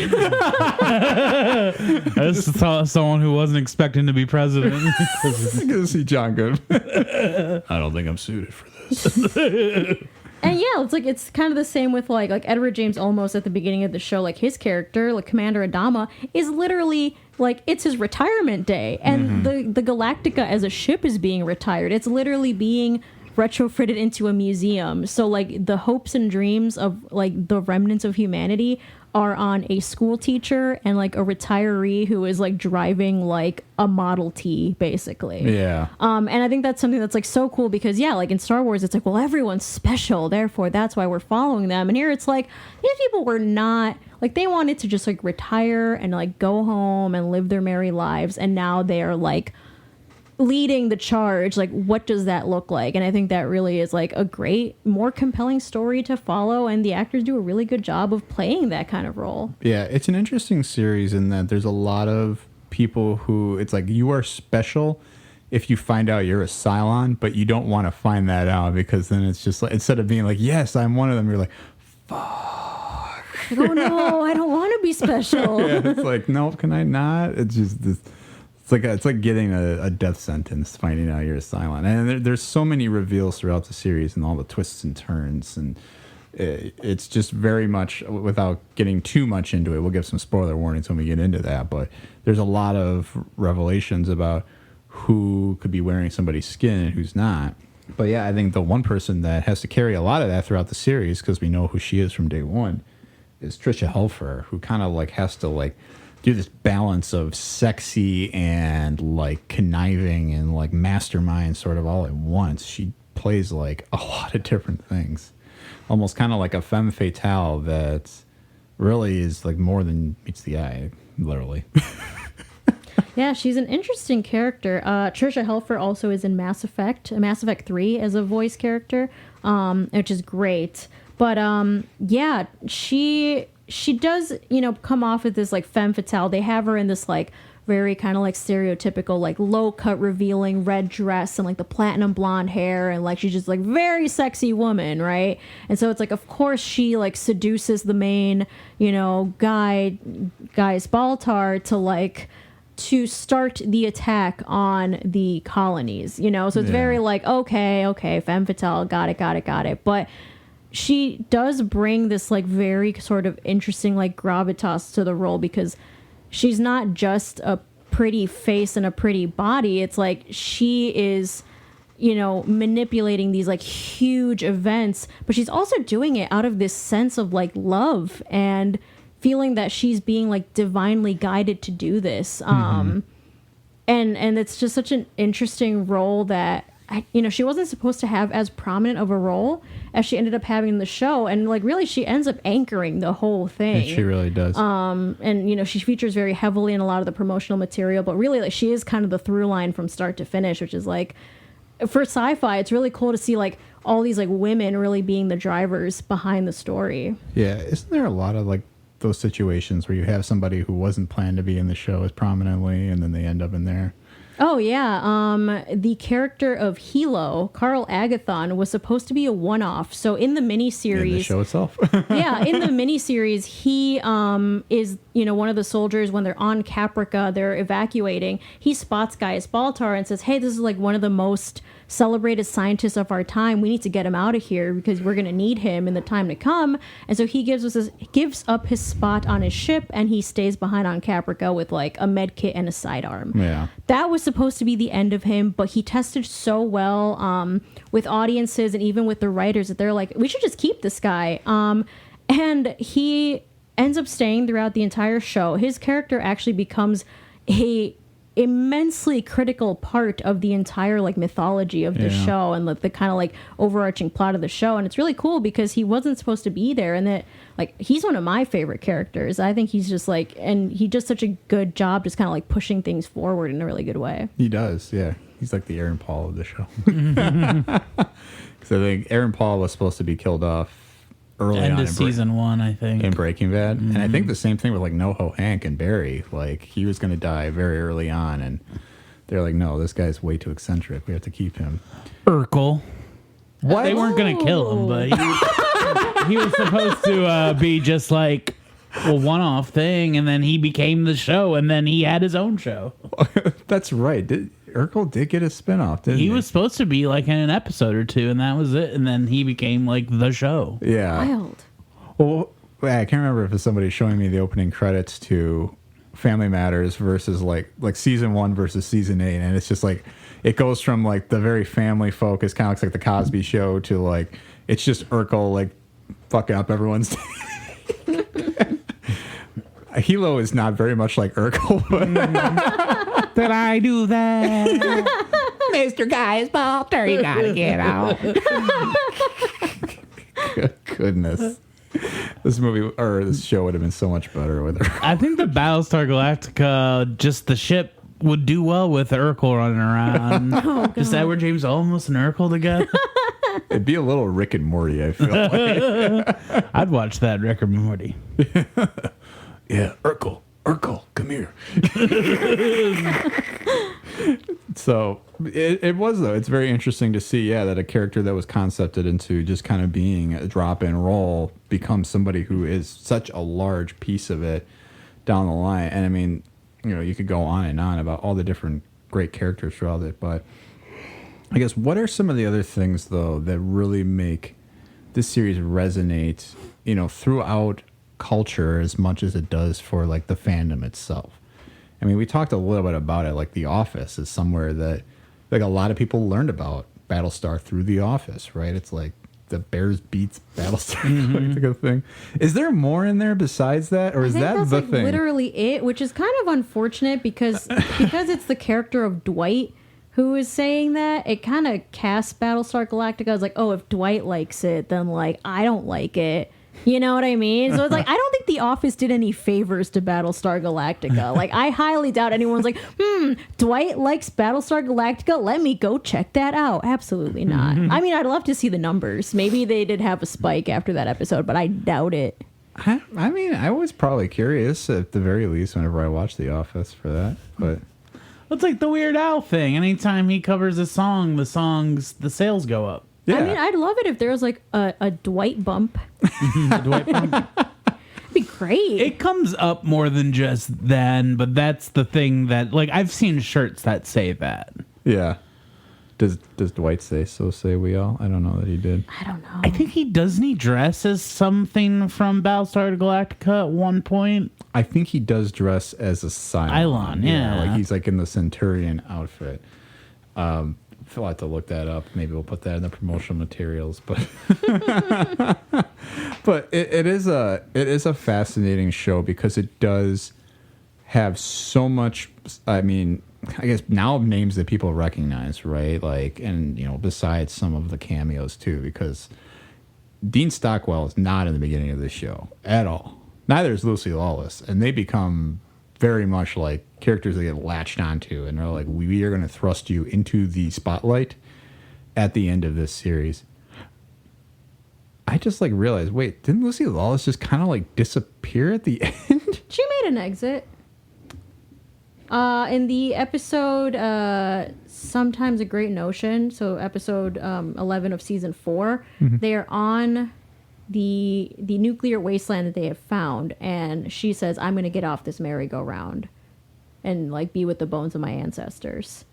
I just thought someone who wasn't expecting to be president. I'm gonna see John Good. I don't think I'm suited for this. And yeah, it's kind of the same with like Edward James Olmos at the beginning of the show. Like, his character, like Commander Adama, is literally like, it's his retirement day, and the Galactica as a ship is being retired. It's literally being retrofitted into a museum. So like the hopes and dreams of like the remnants of humanity are on a school teacher and like a retiree who is like driving like a Model T, basically. Yeah. And I think that's something that's like so cool because like in Star Wars, it's like, well, everyone's special, therefore that's why we're following them. And here it's like, these people were not, like, they wanted to just like retire and like go home and live their merry lives. And now they are like leading the charge. Like, what does that look like? And I think that really is like a great, more compelling story to follow, and the actors do a really good job of playing that kind of role. Yeah, it's an interesting series in that there's a lot of people who, it's like, you are special if you find out you're a Cylon, but you don't want to find that out, because then it's just like, instead of being like, yes, I'm one of them, you're like, fuck. Oh no, I don't want to be special. Yeah, it's like, no, can I not? It's just this. It's like getting a death sentence, finding out you're a Cylon. And there's so many reveals throughout the series and all the twists and turns. And it's just very much, without getting too much into it, we'll give some spoiler warnings when we get into that. But there's a lot of revelations about who could be wearing somebody's skin and who's not. But yeah, I think the one person that has to carry a lot of that throughout the series, because we know who she is from day one, is Trisha Helfer, who kind of like has to like do this balance of sexy and like conniving and like mastermind sort of all at once. She plays like a lot of different things, almost kind of like a femme fatale that really is like more than meets the eye, literally. Yeah, she's an interesting character. Trisha Helfer also is in Mass Effect 3 as a voice character, which is great. But yeah, she does, come off with this like femme fatale. They have her in this like very kind of like stereotypical like low cut revealing red dress and like the platinum blonde hair, and like she's just like very sexy woman, right? And so it's like, of course she like seduces the main, guy Baltar to start the attack on the colonies, so it's very like, okay, femme fatale, got it. But she does bring this like very sort of interesting like gravitas to the role, because she's not just a pretty face and a pretty body. It's like she is, manipulating these like huge events, but she's also doing it out of this sense of like love and feeling that she's being like divinely guided to do this. And it's just such an interesting role that she wasn't supposed to have as prominent of a role as she ended up having in the show. And like, really, she ends up anchoring the whole thing. She really does. And, she features very heavily in a lot of the promotional material, but really, like, she is kind of the through line from start to finish, which is like, for sci-fi, it's really cool to see like all these like women really being the drivers behind the story. Yeah. Isn't there a lot of like those situations where you have somebody who wasn't planned to be in the show as prominently, and then they end up in there? Oh, yeah. The character of Hilo, Carl Agathon, was supposed to be a one-off. So in the miniseries... In the show itself. Yeah, in the miniseries, he is, one of the soldiers when they're on Caprica, they're evacuating. He spots Gaius Baltar and says, hey, this is like one of the most celebrated scientists of our time. We need to get him out of here because we're going to need him in the time to come. And so he gives up his spot on his ship, and he stays behind on Caprica with like a med kit and a sidearm. Yeah. That was supposed to be the end of him, but he tested so well with audiences and even with the writers that they're like, we should just keep this guy. And he ends up staying throughout the entire show. His character actually becomes a immensely critical part of the entire like mythology of the show and the kind of like overarching plot of the show. And it's really cool because he wasn't supposed to be there, and that like he's one of my favorite characters. I think he's just like, and he does such a good job just kind of like pushing things forward in a really good way. He does, yeah. He's like the Aaron Paul of the show. Because I think Aaron Paul was supposed to be killed off early End on of season 1, I think. in Breaking Bad. And I think the same thing with like NoHo Hank and Barry. Like he was going to die very early on, and they're like, no, this guy's way too eccentric. We have to keep him. Urkel. What? They weren't going to kill him, but he was supposed to be just like a one-off thing, and then he became the show, and then he had his own show. That's right. Urkel did get a spinoff, didn't he? He was supposed to be like in an episode or two, and that was it. And then he became like the show. Yeah. Wild. Well, I can't remember if it's somebody showing me the opening credits to Family Matters versus like season 1 versus season 8, and it's just like it goes from like the very family focus, kind of looks like the Cosby Show, to like it's just Urkel like fucking up everyone's day. Hilo is not very much like Urkel, but Did I do that? Mr. Guy's Balter, you gotta get out. goodness. This movie or this show would have been so much better with her. I think the Battlestar Galactica, just the ship would do well with Urkel running around. Just Edward James Olmos and Urkel together. It'd be a little Rick and Morty, I feel like. I'd watch that Rick and Morty. Yeah, Urkel, come here. So it was, though. It's very interesting to see, that a character that was concepted into just kind of being a drop-in role becomes somebody who is such a large piece of it down the line. And I mean, you could go on and on about all the different great characters throughout it, but I guess what are some of the other things, though, that really make this series resonate, throughout culture as much as it does for like the fandom itself? I mean, we talked a little bit about it, like The Office is somewhere that like a lot of people learned about Battlestar through The Office, right? It's like the Bears beats Battlestar Galactica thing. Is there more in there besides that, or is that that's the like thing? literally it, which is kind of unfortunate because it's the character of Dwight who is saying that. It kind of casts Battlestar Galactica as like, oh, if Dwight likes it, then like I don't like it. You know what I mean? So it's like, I don't think The Office did any favors to Battlestar Galactica. Like, I highly doubt anyone's like, Dwight likes Battlestar Galactica. Let me go check that out. Absolutely not. I mean, I'd love to see the numbers. Maybe they did have a spike after that episode, but I doubt it. I mean, I was probably curious at the very least whenever I watched The Office for that, but It's like the Weird Al thing. Anytime he covers a song, the sales go up. yeah. I mean, I'd love it if there was like a Dwight bump. The Dwight Bump. It'd be great. It comes up more than just then, but that's the thing that, like, I've seen shirts that say that. Yeah. Does Dwight say "So say we all"? I don't know that he did. I don't know. I think he dress as something from Battlestar Galactica at one point. I think he does dress as a Cylon. Cylon, yeah. Like he's like in the Centurion outfit. I'll have to look that up. Maybe we'll put that in the promotional materials. But but it is a fascinating show because it does have so much. I mean, I guess now names that people recognize, right? Like, and besides some of the cameos too, because Dean Stockwell is not in the beginning of this show at all. Neither is Lucy Lawless, and they become very much like characters that get latched onto, and they're like, we are going to thrust you into the spotlight at the end of this series. I just like realized, wait, didn't Lucy Lawless just kind of like disappear at the end? She made an exit. In the episode Sometimes a Great Notion, so episode 11 of season 4, they are on the nuclear wasteland that they have found, and she says, I'm going to get off this merry-go-round and like be with the bones of my ancestors.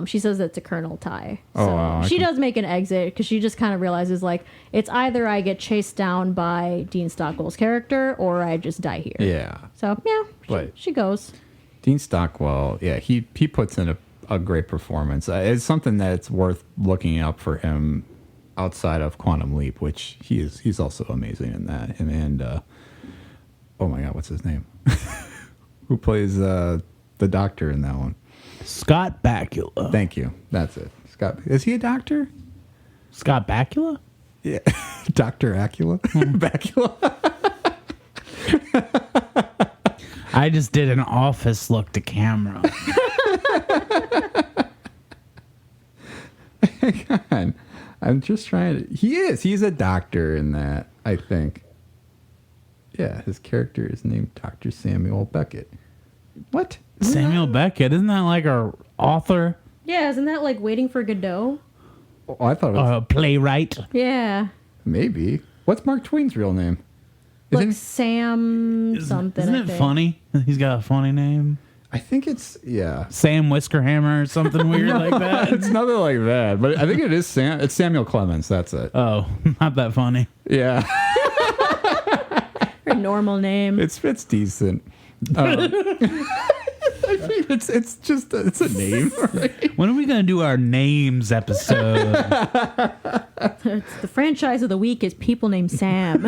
She says that to Colonel Ty. So wow, she does make an exit because she just kind of realizes like it's either I get chased down by Dean Stockwell's character or I just die here. Yeah. So yeah, But- she goes. Dean Stockwell, yeah, he puts in a great performance. It's something that's worth looking up for him outside of Quantum Leap, which he's also amazing in that. And oh my God, what's his name? Who plays the the doctor in that one. Scott Bakula. Thank you. That's it. Scott. Is he a doctor? Scott Bakula? Yeah. Dr. Acula? Bakula? I just did an office look to camera. Hang on. I'm just trying to... He's a doctor in that, I think. Yeah, his character is named Dr. Samuel Beckett. What? Samuel Beckett, isn't that like our author? Yeah, isn't that like Waiting for Godot? Oh, I thought it was... Playwright? Yeah. Maybe. What's Mark Twain's real name? Like Sam something. Isn't I it think. funny? He's got a funny name. I think it's... Yeah. Sam Whiskerhammer or something weird like that. It's nothing like that. But I think it is Sam... It's Samuel Clemens. That's it. Oh, not that funny. Yeah. Her normal name. It's decent. I mean, it's just it's a name. Right? When are we gonna do our names episode? The franchise of the week is people named Sam.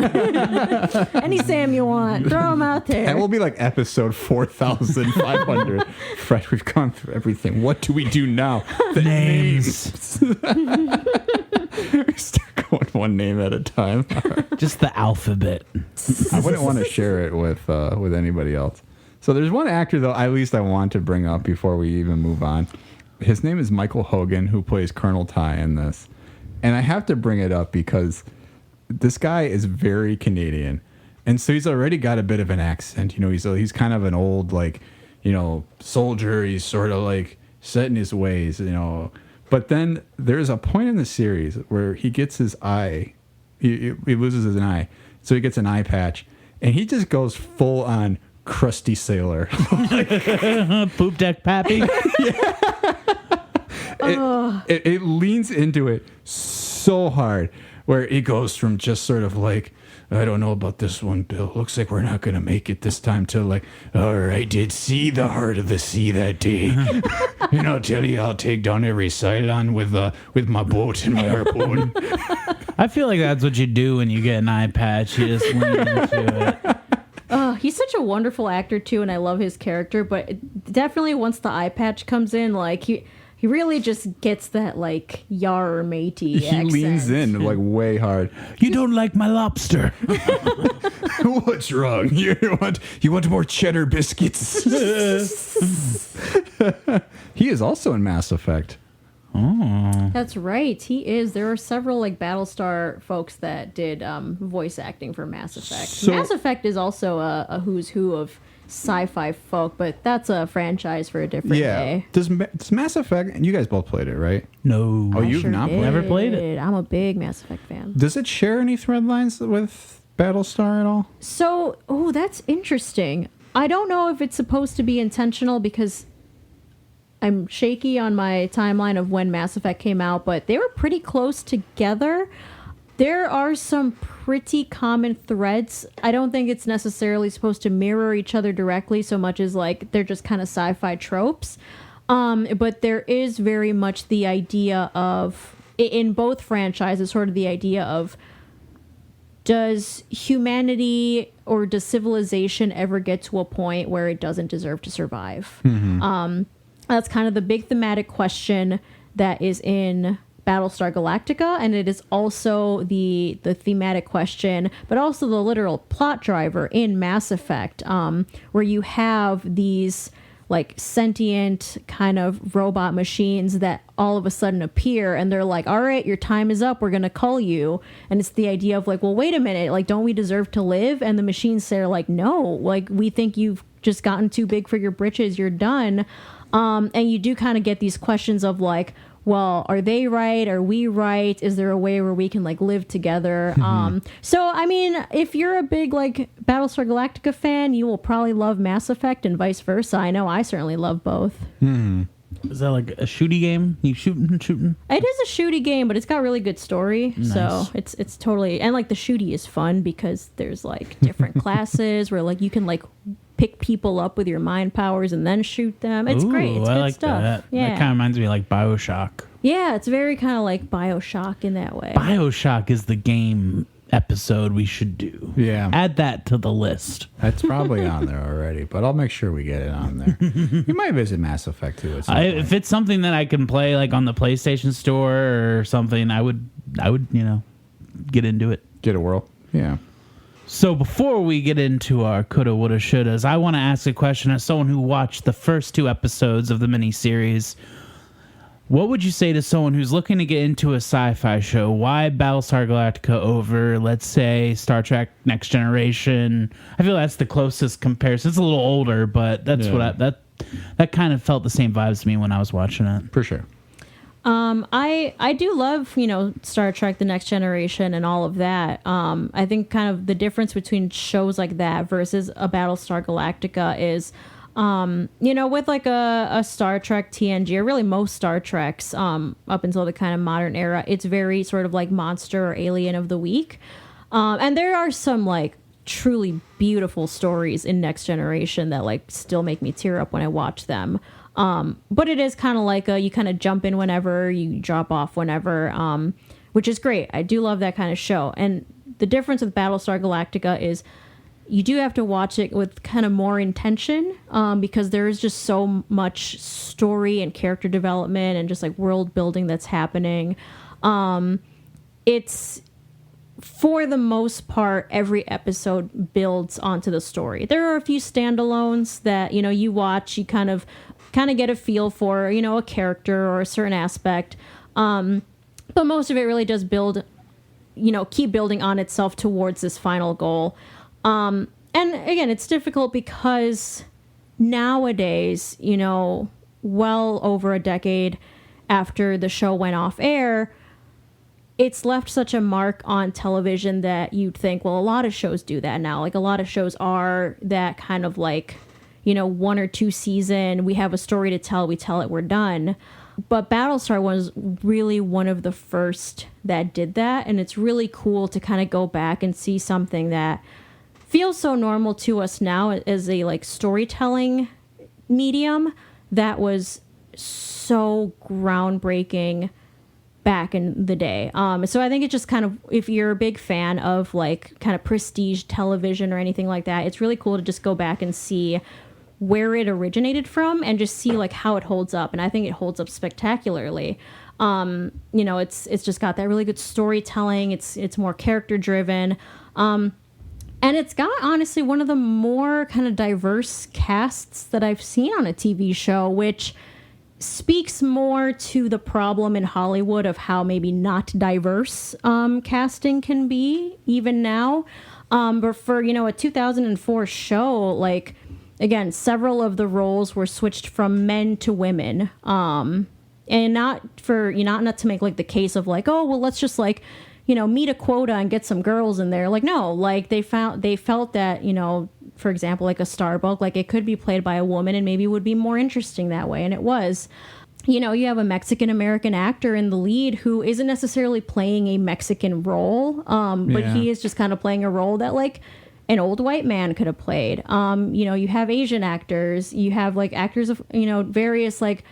Any Sam you want, throw them out there. That will be like episode 4,500. Fred, we've gone through everything. What do we do now? The Names. We start going one name at a time. Just the alphabet. I wouldn't want to share it with anybody else. So there's one actor, though, at least I want to bring up before we even move on. His name is Michael Hogan, who plays Colonel Ty in this. And I have to bring it up because this guy is very Canadian. And so he's already got a bit of an accent. You know, he's kind of an old, like, you know, soldier. He's sort of like set in his ways, you know. But then there's a point in the series where he gets his eye. He loses his eye. So he gets an eye patch. And he just goes full on crusty sailor. Poop deck pappy. It leans into it so hard where it goes from just sort of like, I don't know about this one, Bill. Looks like we're not going to make it this time, to like, all right, did see the heart of the sea that day. And I'll tell you, I'll take down every Cylon with my boat and my harpoon. I feel like that's what you do when you get an eye patch. You just lean into it. He's such a wonderful actor too, and I love his character. But definitely once the eye patch comes in, like he really just gets that like yar matey He accent. leans in like way hard. You don't like my lobster. What's wrong? You want more cheddar biscuits? He is also in Mass Effect. Oh. That's right, he is. There are several like Battlestar folks that did voice acting for Mass Effect. So- Mass Effect is also a who's who of sci-fi folk, but that's a franchise for a different day. Does Mass Effect, and you guys both played it, right? No. Oh, you've not played it? Never played it. I'm a big Mass Effect fan. Does it share any thread lines with Battlestar at all? So, that's interesting. I don't know if it's supposed to be intentional because I'm shaky on my timeline of when Mass Effect came out, but they were pretty close together. There are some pretty common threads. I don't think it's necessarily supposed to mirror each other directly so much as like they're just kind of sci-fi tropes. But there is very much the idea of, in both franchises, sort of the idea of, does humanity or does civilization ever get to a point where it doesn't deserve to survive? That's kind of the big thematic question that is in Battlestar Galactica, and it is also the thematic question, but also the literal plot driver in Mass Effect, where you have these like sentient kind of robot machines that all of a sudden appear and they're like, all right, your time is up, we're gonna call you. And it's the idea of like, well, wait a minute, like, don't we deserve to live? And the machines say like, no, like, we think you've just gotten too big for your britches, you're done. And you do kind of get these questions of like, well, are they right? Are we right? Is there a way where we can like live together? So, I mean, if you're a big like Battlestar Galactica fan, you will probably love Mass Effect and vice versa. I know I certainly love both. Is that like a shooty game? You shooting? It is a shooty game, but it's got really good story. Nice. So it's totally, and like the shooty is fun because there's like different classes where like you can like pick people up with your mind powers and then shoot them. It's great. It's I good like stuff. that. Yeah. That kind of reminds me of like BioShock. Yeah, it's very kind of like BioShock in that way. BioShock is the game episode we should do. Yeah. Add that to the list. That's probably on there already, but I'll make sure we get it on there. You might visit Mass Effect too. At some point. If it's something that I can play like on the PlayStation Store or something, I would get into it. Get a whirl. Yeah. So before we get into our coulda, woulda, shouldas, I want to ask a question as someone who watched the first 2 episodes of the miniseries. What would you say to someone who's looking to get into a sci-fi show? Why Battlestar Galactica over, let's say, Star Trek Next Generation? I feel that's the closest comparison. It's a little older, but that's what that kind of felt the same vibes to me when I was watching it. For sure. I do love, Star Trek The Next Generation and all of that. I think kind of the difference between shows like that versus a Battlestar Galactica is, with like a Star Trek TNG, or really most Star Treks, up until the kind of modern era, it's very sort of like monster or alien of the week. And there are some like truly beautiful stories in Next Generation that like still make me tear up when I watch them. But it is kind of like you kind of jump in whenever, you drop off whenever, which is great. I do love that kind of show. And the difference with Battlestar Galactica is you do have to watch it with kind of more intention, because there is just so much story and character development and just like world building that's happening. It's, for the most part, every episode builds onto the story. There are a few standalones that, you watch, you kind of get a feel for, a character or a certain aspect. But most of it really does build, keep building on itself towards this final goal. And again, it's difficult because nowadays, well over a decade after the show went off air, it's left such a mark on television that you'd think, well, a lot of shows do that now. Like a lot of shows are that kind of like, 1 or 2 season, we have a story to tell, we tell it, we're done. But Battlestar was really one of the first that did that. And it's really cool to kind of go back and see something that feels so normal to us now as a like storytelling medium that was so groundbreaking back in the day. So I think it just kind of, if you're a big fan of like kind of prestige television or anything like that, it's really cool to just go back and see where it originated from and just see like how it holds up. And I think it holds up spectacularly. It's just got that really good storytelling. It's more character driven. And it's got, honestly, one of the more kind of diverse casts that I've seen on a TV show, which speaks more to the problem in Hollywood of how maybe not diverse casting can be, even now. But for, a 2004 show, like, again, several of the roles were switched from men to women. And not for, not to make, like, the case of, like, oh, well, let's just, like, meet a quota and get some girls in there. Like, no, like they felt that, for example, like a Starbuck, like it could be played by a woman and maybe would be more interesting that way. And it was, you have a Mexican American actor in the lead who isn't necessarily playing a Mexican role. But he is just kind of playing a role that like an old white man could have played. You have Asian actors, you have like actors of, various like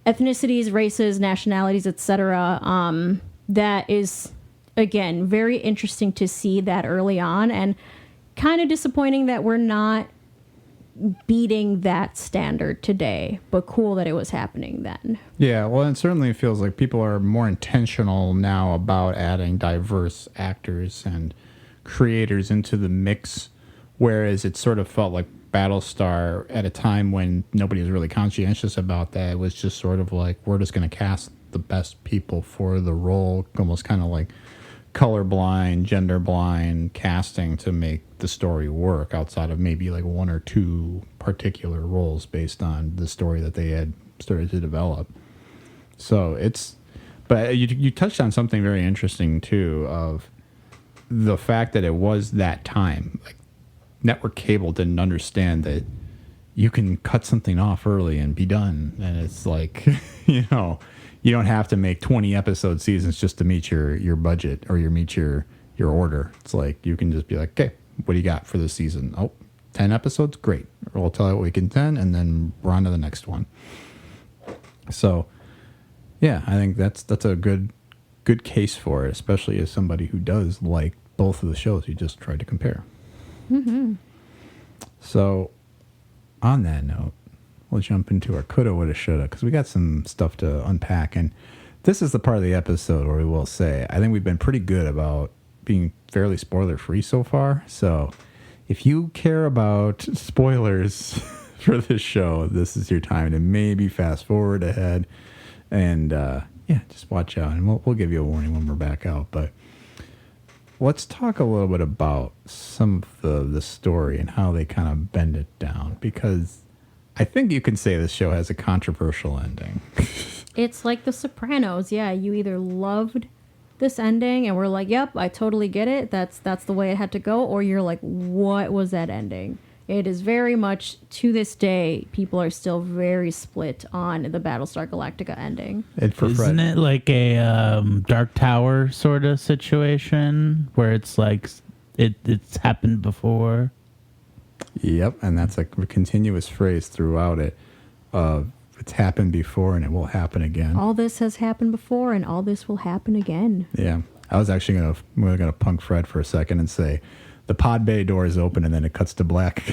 ethnicities, races, nationalities, etc. That is, again, very interesting to see that early on, and kind of disappointing that we're not beating that standard today, but cool that it was happening then. Yeah, well, it certainly feels like people are more intentional now about adding diverse actors and creators into the mix, whereas it sort of felt like Battlestar at a time when nobody was really conscientious about that. It was just sort of like, we're just going to cast the best people for the role, almost kind of like colorblind, gender blind casting to make the story work outside of maybe like 1 or 2 particular roles based on the story that they had started to develop. So but you touched on something very interesting too, of the fact that it was that time. Like network cable didn't understand that you can cut something off early and be done. And it's like, you don't have to make 20 episode seasons just to meet your budget or meet your order. It's like you can just be like, okay, what do you got for this season? Oh, 10 episodes? Great. We'll tell you what we can 10, and then we're on to the next one. So, yeah, I think that's a good case for it, especially as somebody who does like both of the shows you just tried to compare. So, on that note, we'll jump into our coulda, woulda, shoulda, because we got some stuff to unpack. And this is the part of the episode where we will say, I think we've been pretty good about being fairly spoiler-free so far. So, if you care about spoilers for this show, this is your time to maybe fast forward ahead. And, just watch out. And we'll give you a warning when we're back out. But let's talk a little bit about some of the story and how they kind of bend it down, because I think you can say this show has a controversial ending. It's like The Sopranos. Yeah, you either loved this ending and we're like, yep, I totally get it. That's the way it had to go. Or you're like, what was that ending? It is very much, to this day, people are still very split on the Battlestar Galactica ending. Isn't it like a Dark Tower sort of situation where it's like it's happened before? Yep, and that's a continuous phrase throughout it. It's happened before and it will happen again. All this has happened before and all this will happen again. Yeah, I was actually gonna punk Fred for a second and say, the pod bay door is open and then it cuts to black.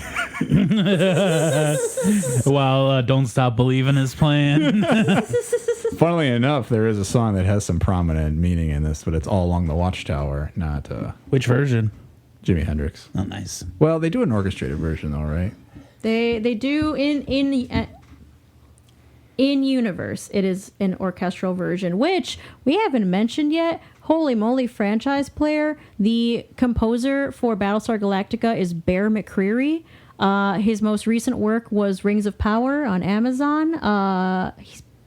While Don't Stop Believing is playing. Funnily enough, there is a song that has some prominent meaning in this, but it's All Along the Watchtower, not Which version? Jimi Hendrix. Oh, nice. Well, they do an orchestrated version though, right? They do in universe. It is an orchestral version, which we haven't mentioned yet. Holy moly, franchise player. The composer for Battlestar Galactica is Bear McCreary. His most recent work was Rings of Power on Amazon.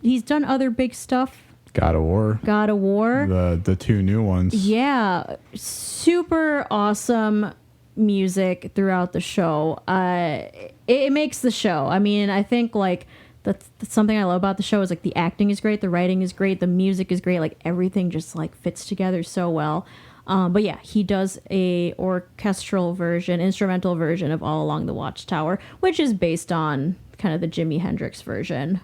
He's done other big stuff. God of War. The two new ones. Yeah. Super awesome music throughout the show. It makes the show. I mean, I think like that's something I love about the show is like the acting is great, the writing is great, the music is great, like everything just like fits together so well. But yeah, he does a instrumental version of All Along the Watchtower, which is based on kind of the Jimi Hendrix version,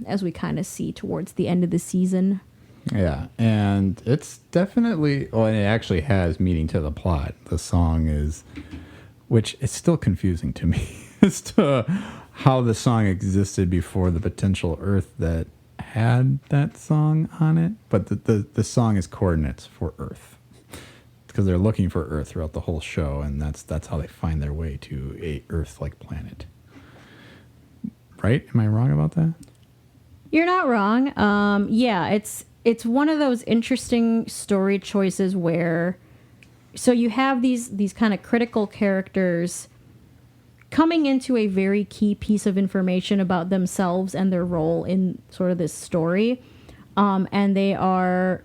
as we kind of see towards the end of the season. Yeah, and it's definitely, and it actually has meaning to the plot. The song is, which is still confusing to me as to how the song existed before the potential Earth that had that song on it. But the song is coordinates for Earth, because they're looking for Earth throughout the whole show, and that's how they find their way to a Earth-like planet. Right? Am I wrong about that? You're not wrong. Yeah, it's one of those interesting story choices where, so you have these kind of critical characters coming into a very key piece of information about themselves and their role in sort of this story. And they are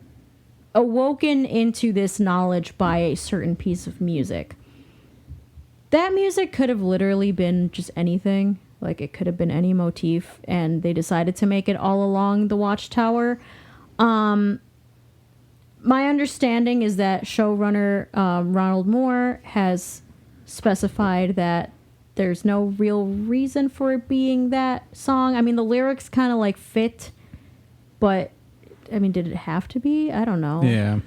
awoken into this knowledge by a certain piece of music. That music could have literally been just anything. Like, it could have been any motif, and they decided to make it All Along the Watchtower. My understanding is that showrunner Ronald Moore has specified that there's no real reason for it being that song. I mean, the lyrics kind of like fit, but I mean, did it have to be? I don't know. Yeah.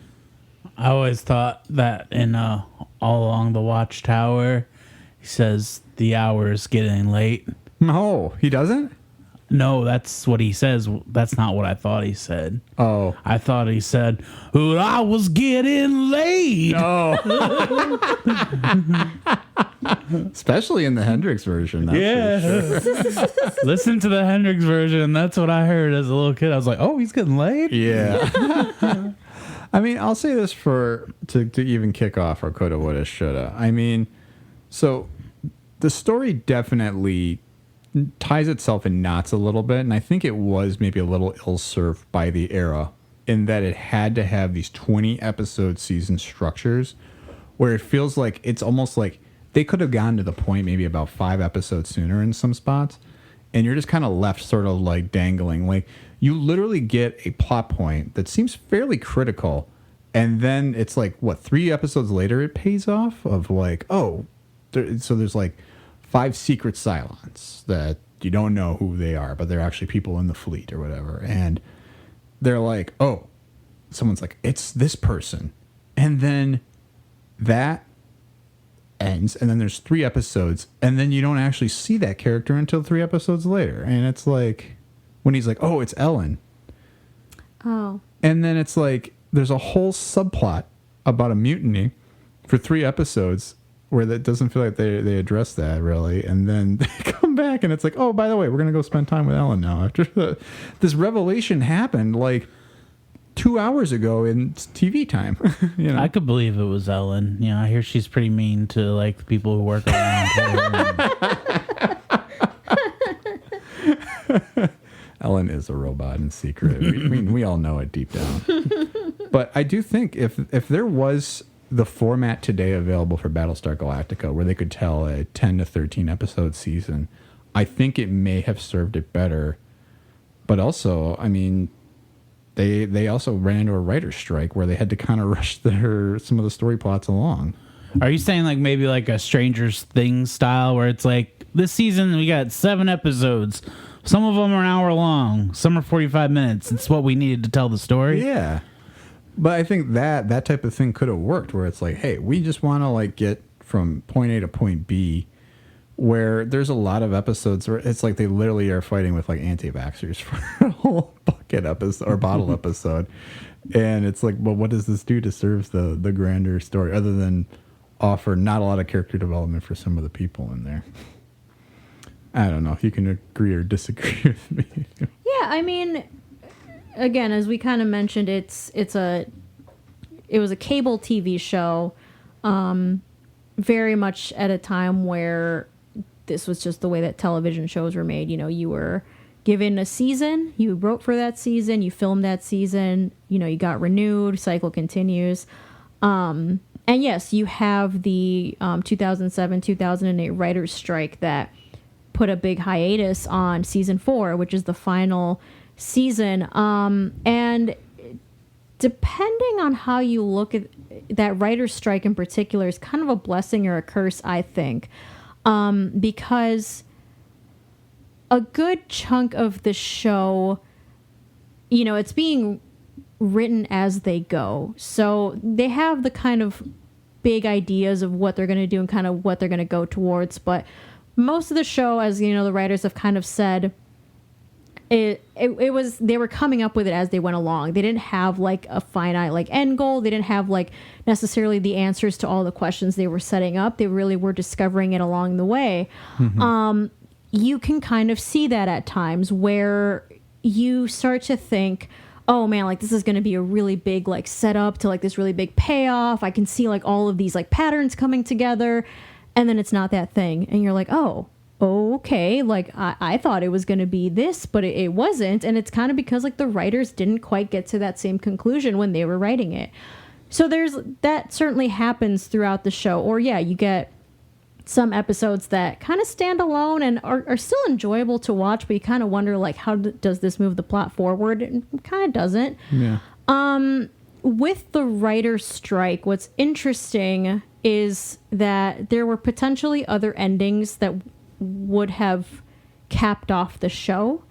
I always thought that in All Along the Watchtower, he says the hour is getting late. No, he doesn't? No, that's what he says. That's not what I thought he said. Oh. I thought he said, "Oh, I was getting late." Oh. Especially in the Hendrix version. That's for sure. Listen to the Hendrix version. That's what I heard as a little kid. I was like, "Oh, he's getting laid." Yeah. I mean, I'll say this to even kick off our coulda, woulda, shoulda. I mean, so the story definitely ties itself in knots a little bit, and I think it was maybe a little ill-served by the era in that it had to have these 20-episode season structures where it feels like it's almost like they could have gotten to the point maybe about 5 episodes sooner in some spots, and you're just kind of left sort of like dangling. Like, you literally get a plot point that seems fairly critical, and then it's like, 3 episodes later it pays off of like, so there's like 5 secret Cylons that you don't know who they are, but they're actually people in the fleet or whatever. And they're like, someone's like, it's this person. And then that ends, and then there's 3 episodes, and then you don't actually see that character until 3 episodes later. And it's like when he's like, oh, it's Ellen. Oh. And then it's like there's a whole subplot about a mutiny for 3 episodes where that doesn't feel like they address that really. And then they come back and it's like, oh, by the way, we're going to go spend time with Ellen now. After this revelation happened like 2 hours ago in TV time. You know? I could believe it was Ellen. You know, I hear she's pretty mean to like the people who work around her. Ellen is a robot in secret. We all know it deep down. But I do think if there was the format today available for Battlestar Galactica where they could tell a 10 to 13 episode season, I think it may have served it better. But also, I mean, they also ran into a writer's strike where they had to kind of rush some of the story plots along. Are you saying like maybe like a Stranger Things style where it's like this season we got 7 episodes. Some of them are an hour long. Some are 45 minutes. It's what we needed to tell the story. Yeah. But I think that type of thing could have worked where it's like, hey, we just want to like get from point A to point B, where there's a lot of episodes where it's like they literally are fighting with like anti-vaxxers for a whole bucket episode or bottle episode. And it's like, well, what does this do to serve the grander story other than offer not a lot of character development for some of the people in there? I don't know if you can agree or disagree with me. Yeah, I mean, again, as we kind of mentioned, it was a cable TV show, very much at a time where this was just the way that television shows were made. You know, you were given a season, you wrote for that season, you filmed that season, you know, you got renewed, cycle continues. And yes, you have the 2007-2008 writers' strike that put a big hiatus on season 4, which is the final season. And depending on how you look at that writer's strike in particular is kind of a blessing or a curse, I think. Because a good chunk of the show, you know, it's being written as they go. So they have the kind of big ideas of what they're going to do and kind of what they're going to go towards. But most of the show, as you know, the writers have kind of said, it was, they were coming up with it as they went along. They didn't have like a finite like end goal. They didn't have like necessarily the answers to all the questions they were setting up. They really were discovering it along the way. Mm-hmm. You can kind of see that at times where you start to think, oh man, like this is going to be a really big like setup to like this really big payoff. I can see like all of these like patterns coming together, and then it's not that thing. And you're like, oh, okay, like I thought it was going to be this, but it wasn't. And it's kind of because like the writers didn't quite get to that same conclusion when they were writing it. So that certainly happens throughout the show. Or yeah, you get some episodes that kind of stand alone and are still enjoyable to watch, but you kind of wonder like, how does this move the plot forward? And it kind of doesn't. Yeah. With the writer's strike, what's interesting is that there were potentially other endings that would have capped off the show.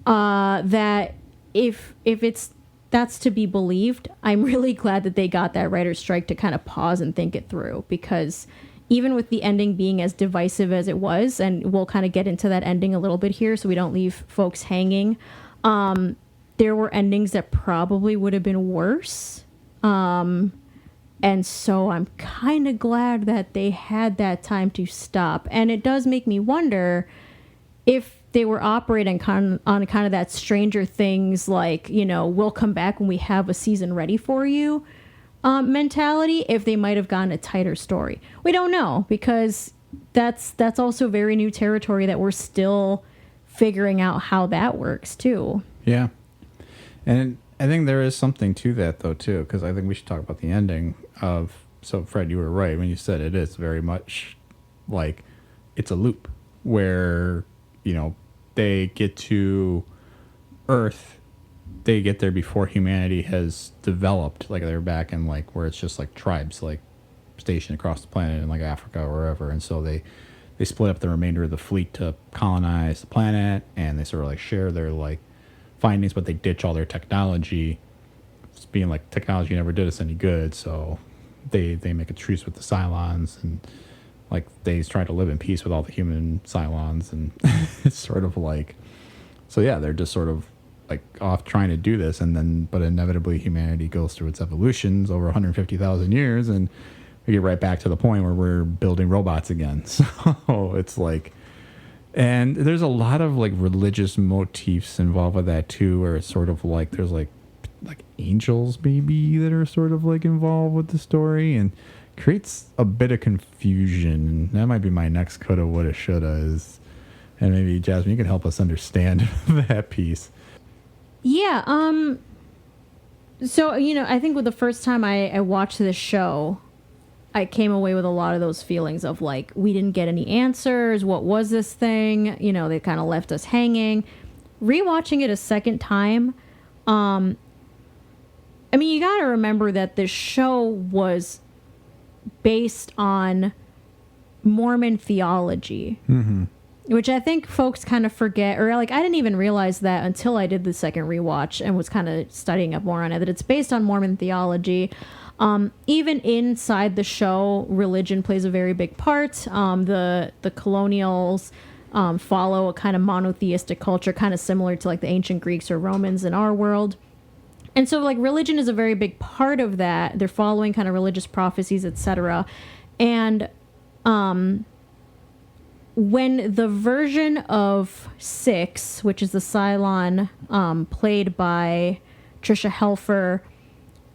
That if that's to be believed, I'm really glad that they got that writer's strike to kind of pause and think it through, because even with the ending being as divisive as it was, and we'll kind of get into that ending a little bit here so we don't leave folks hanging, there were endings that probably would have been worse. And so I'm kind of glad that they had that time to stop. And it does make me wonder if they were operating on kind of that Stranger Things, like, you know, we'll come back when we have a season ready for you mentality, if they might have gotten a tighter story. We don't know, because that's also very new territory that we're still figuring out how that works too. Yeah. And I think there is something to that though too, because I think we should talk about the ending of, so Fred, you were right when you said it is very much like it's a loop where, you know, they get to Earth, they get there before humanity has developed, like they're back in like where it's just like tribes like stationed across the planet in like Africa or wherever, and so they split up the remainder of the fleet to colonize the planet, and they sort of like share their like findings, but they ditch all their technology. It's being like, technology never did us any good, so they make a truce with the Cylons, and like they try to live in peace with all the human Cylons, and it's sort of like, so yeah, they're just sort of like off trying to do this, and then but inevitably humanity goes through its evolutions over 150,000 years, and we get right back to the point where we're building robots again. So it's like, and there's a lot of like religious motifs involved with that too, where it's sort of like there's like angels maybe that are sort of like involved with the story, and creates a bit of confusion. That might be my next coulda, woulda, shoulda is, and maybe Jasmine, you can help us understand that piece. Yeah. So, I think with the first time I watched this show, I came away with a lot of those feelings of like, we didn't get any answers. What was this thing? They kind of left us hanging. Rewatching it a second time, you got to remember that this show was based on Mormon theology. Mm-hmm. Which I think folks kind of forget, or like I didn't even realize that until I did the second rewatch and was kind of studying up more on it, that it's based on Mormon theology. Even inside the show, religion plays a very big part. The colonials follow a kind of monotheistic culture, kind of similar to like the ancient Greeks or Romans in our world. And so like religion is a very big part of that. They're following kind of religious prophecies, etc. And when the version of 6, which is the Cylon played by Trisha Helfer,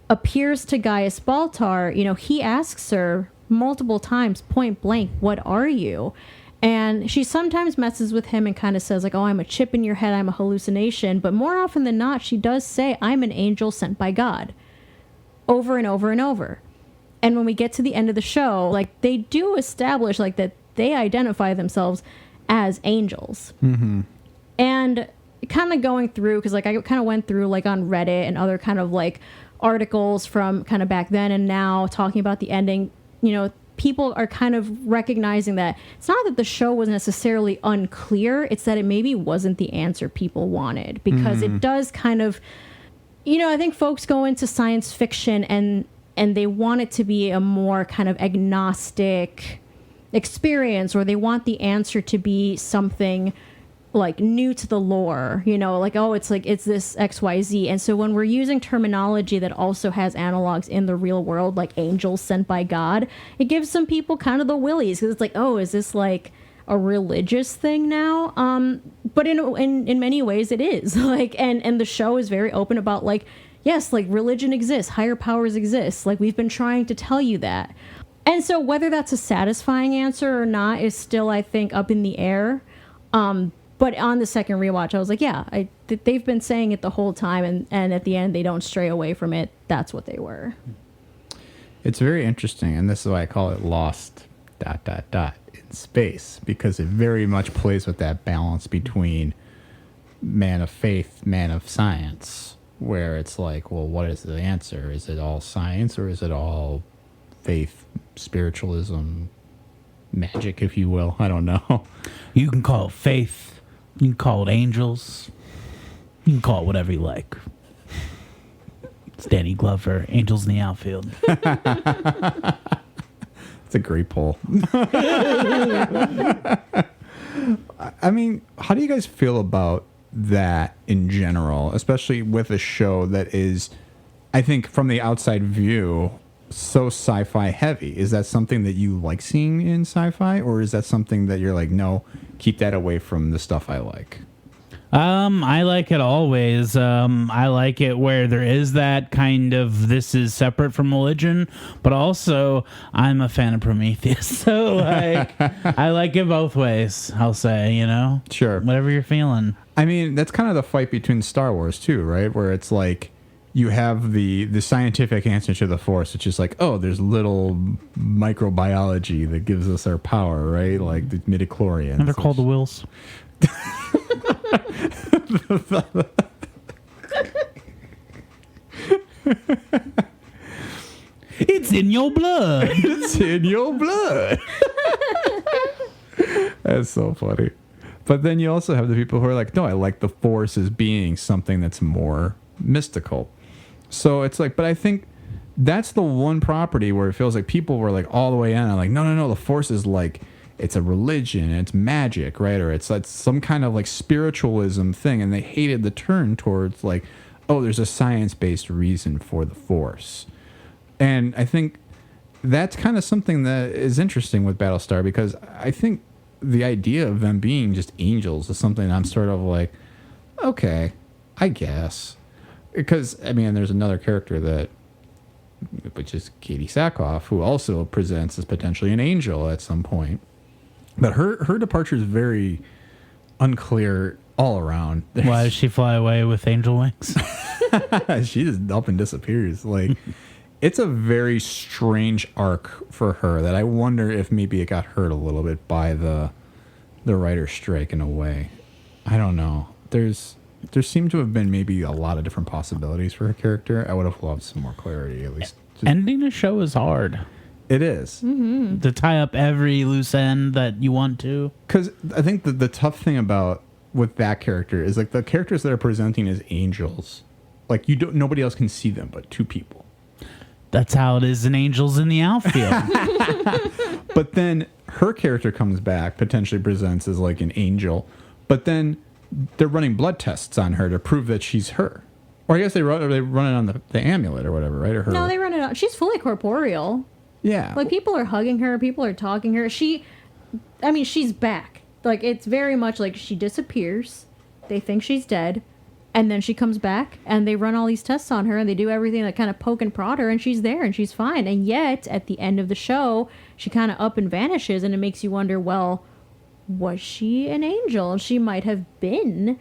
appears to Gaius Baltar, he asks her multiple times, point blank, what are you? And she sometimes messes with him and kind of says like, oh, I'm a chip in your head, I'm a hallucination. But more often than not, she does say, I'm an angel sent by God. Over and over and over. And when we get to the end of the show, like they do establish like that they identify themselves as angels. Mm-hmm. And kind of going through, because like I kind of went through like on Reddit and other kind of like articles from kind of back then and now talking about the ending, people are kind of recognizing that it's not that the show was necessarily unclear, it's that it maybe wasn't the answer people wanted, because it does kind of, I think folks go into science fiction and they want it to be a more kind of agnostic experience, or they want the answer to be something like new to the lore, like, oh, it's this XYZ. And so when we're using terminology that also has analogs in the real world, like angels sent by God, it gives some people kind of the willies, because it's like, oh, is this like a religious thing now? But in many ways it is like, and the show is very open about like, yes, like religion exists, higher powers exist, like we've been trying to tell you that. And so whether that's a satisfying answer or not is still, I think, up in the air. But on the second rewatch, I was like, yeah, they've been saying it the whole time, and at the end, they don't stray away from it. That's what they were. It's very interesting, and this is why I call it Lost ... in space, because it very much plays with that balance between man of faith, man of science, where it's like, well, what is the answer? Is it all science, or is it all faith, spiritualism, magic, if you will? I don't know. You can call it faith. You can call it angels. You can call it whatever you like. It's Danny Glover, Angels in the Outfield. It's a great poll. I mean, how do you guys feel about that in general, especially with a show that is, I think, from the outside view, so sci-fi heavy? Is that something that you like seeing in sci-fi, or is that something that you're like, no, keep that away from the stuff I like? I like it always. I like it where there is that kind of, this is separate from religion, but also I'm a fan of Prometheus. So like, I like it both ways, I'll say, Sure. Whatever you're feeling. I mean, that's kind of the fight between Star Wars too, right? Where it's like, you have the scientific answer to the Force, which is like, oh, there's little microbiology that gives us our power, right? Like the midichlorians. Never called the Wills. It's in your blood. It's in your blood. That's so funny. But then you also have the people who are like, no, I like the Force as being something that's more mystical. So it's like, but I think that's the one property where it feels like people were like all the way in and like, no, the Force is like, it's a religion, it's magic, right? Or it's like some kind of like spiritualism thing. And they hated the turn towards like, oh, there's a science-based reason for the Force. And I think that's kind of something that is interesting with Battlestar, because I think the idea of them being just angels is something I'm sort of like, okay, I guess. Because, I mean, there's another character which is Katie Sackhoff, who also presents as potentially an angel at some point. But her departure is very unclear all around. Why does she fly away with angel wings? She just up and disappears. Like, it's a very strange arc for her that I wonder if maybe it got hurt a little bit by the writer's strike in a way. I don't know. There seemed to have been maybe a lot of different possibilities for her character. I would have loved some more clarity, at least. Ending a show is hard. It is. Mm-hmm. To tie up every loose end that you want to. Because I think the tough thing with that character is like the characters that are presenting as angels, like nobody else can see them but two people. That's how it is in Angels in the Outfield. But then her character comes back, potentially presents as like an angel, but then they're running blood tests on her to prove that she's her. Or I guess they run it on the amulet or whatever, right? Or her. No, they run it on. She's fully corporeal. Yeah. Like, people are hugging her. People are talking to her. She's back. Like, it's very much like she disappears. They think she's dead. And then she comes back, and they run all these tests on her, and they do everything that kind of poke and prod her, and she's there, and she's fine. And yet, at the end of the show, she kind of up and vanishes, and it makes you wonder, well, was she an angel? And she might have been.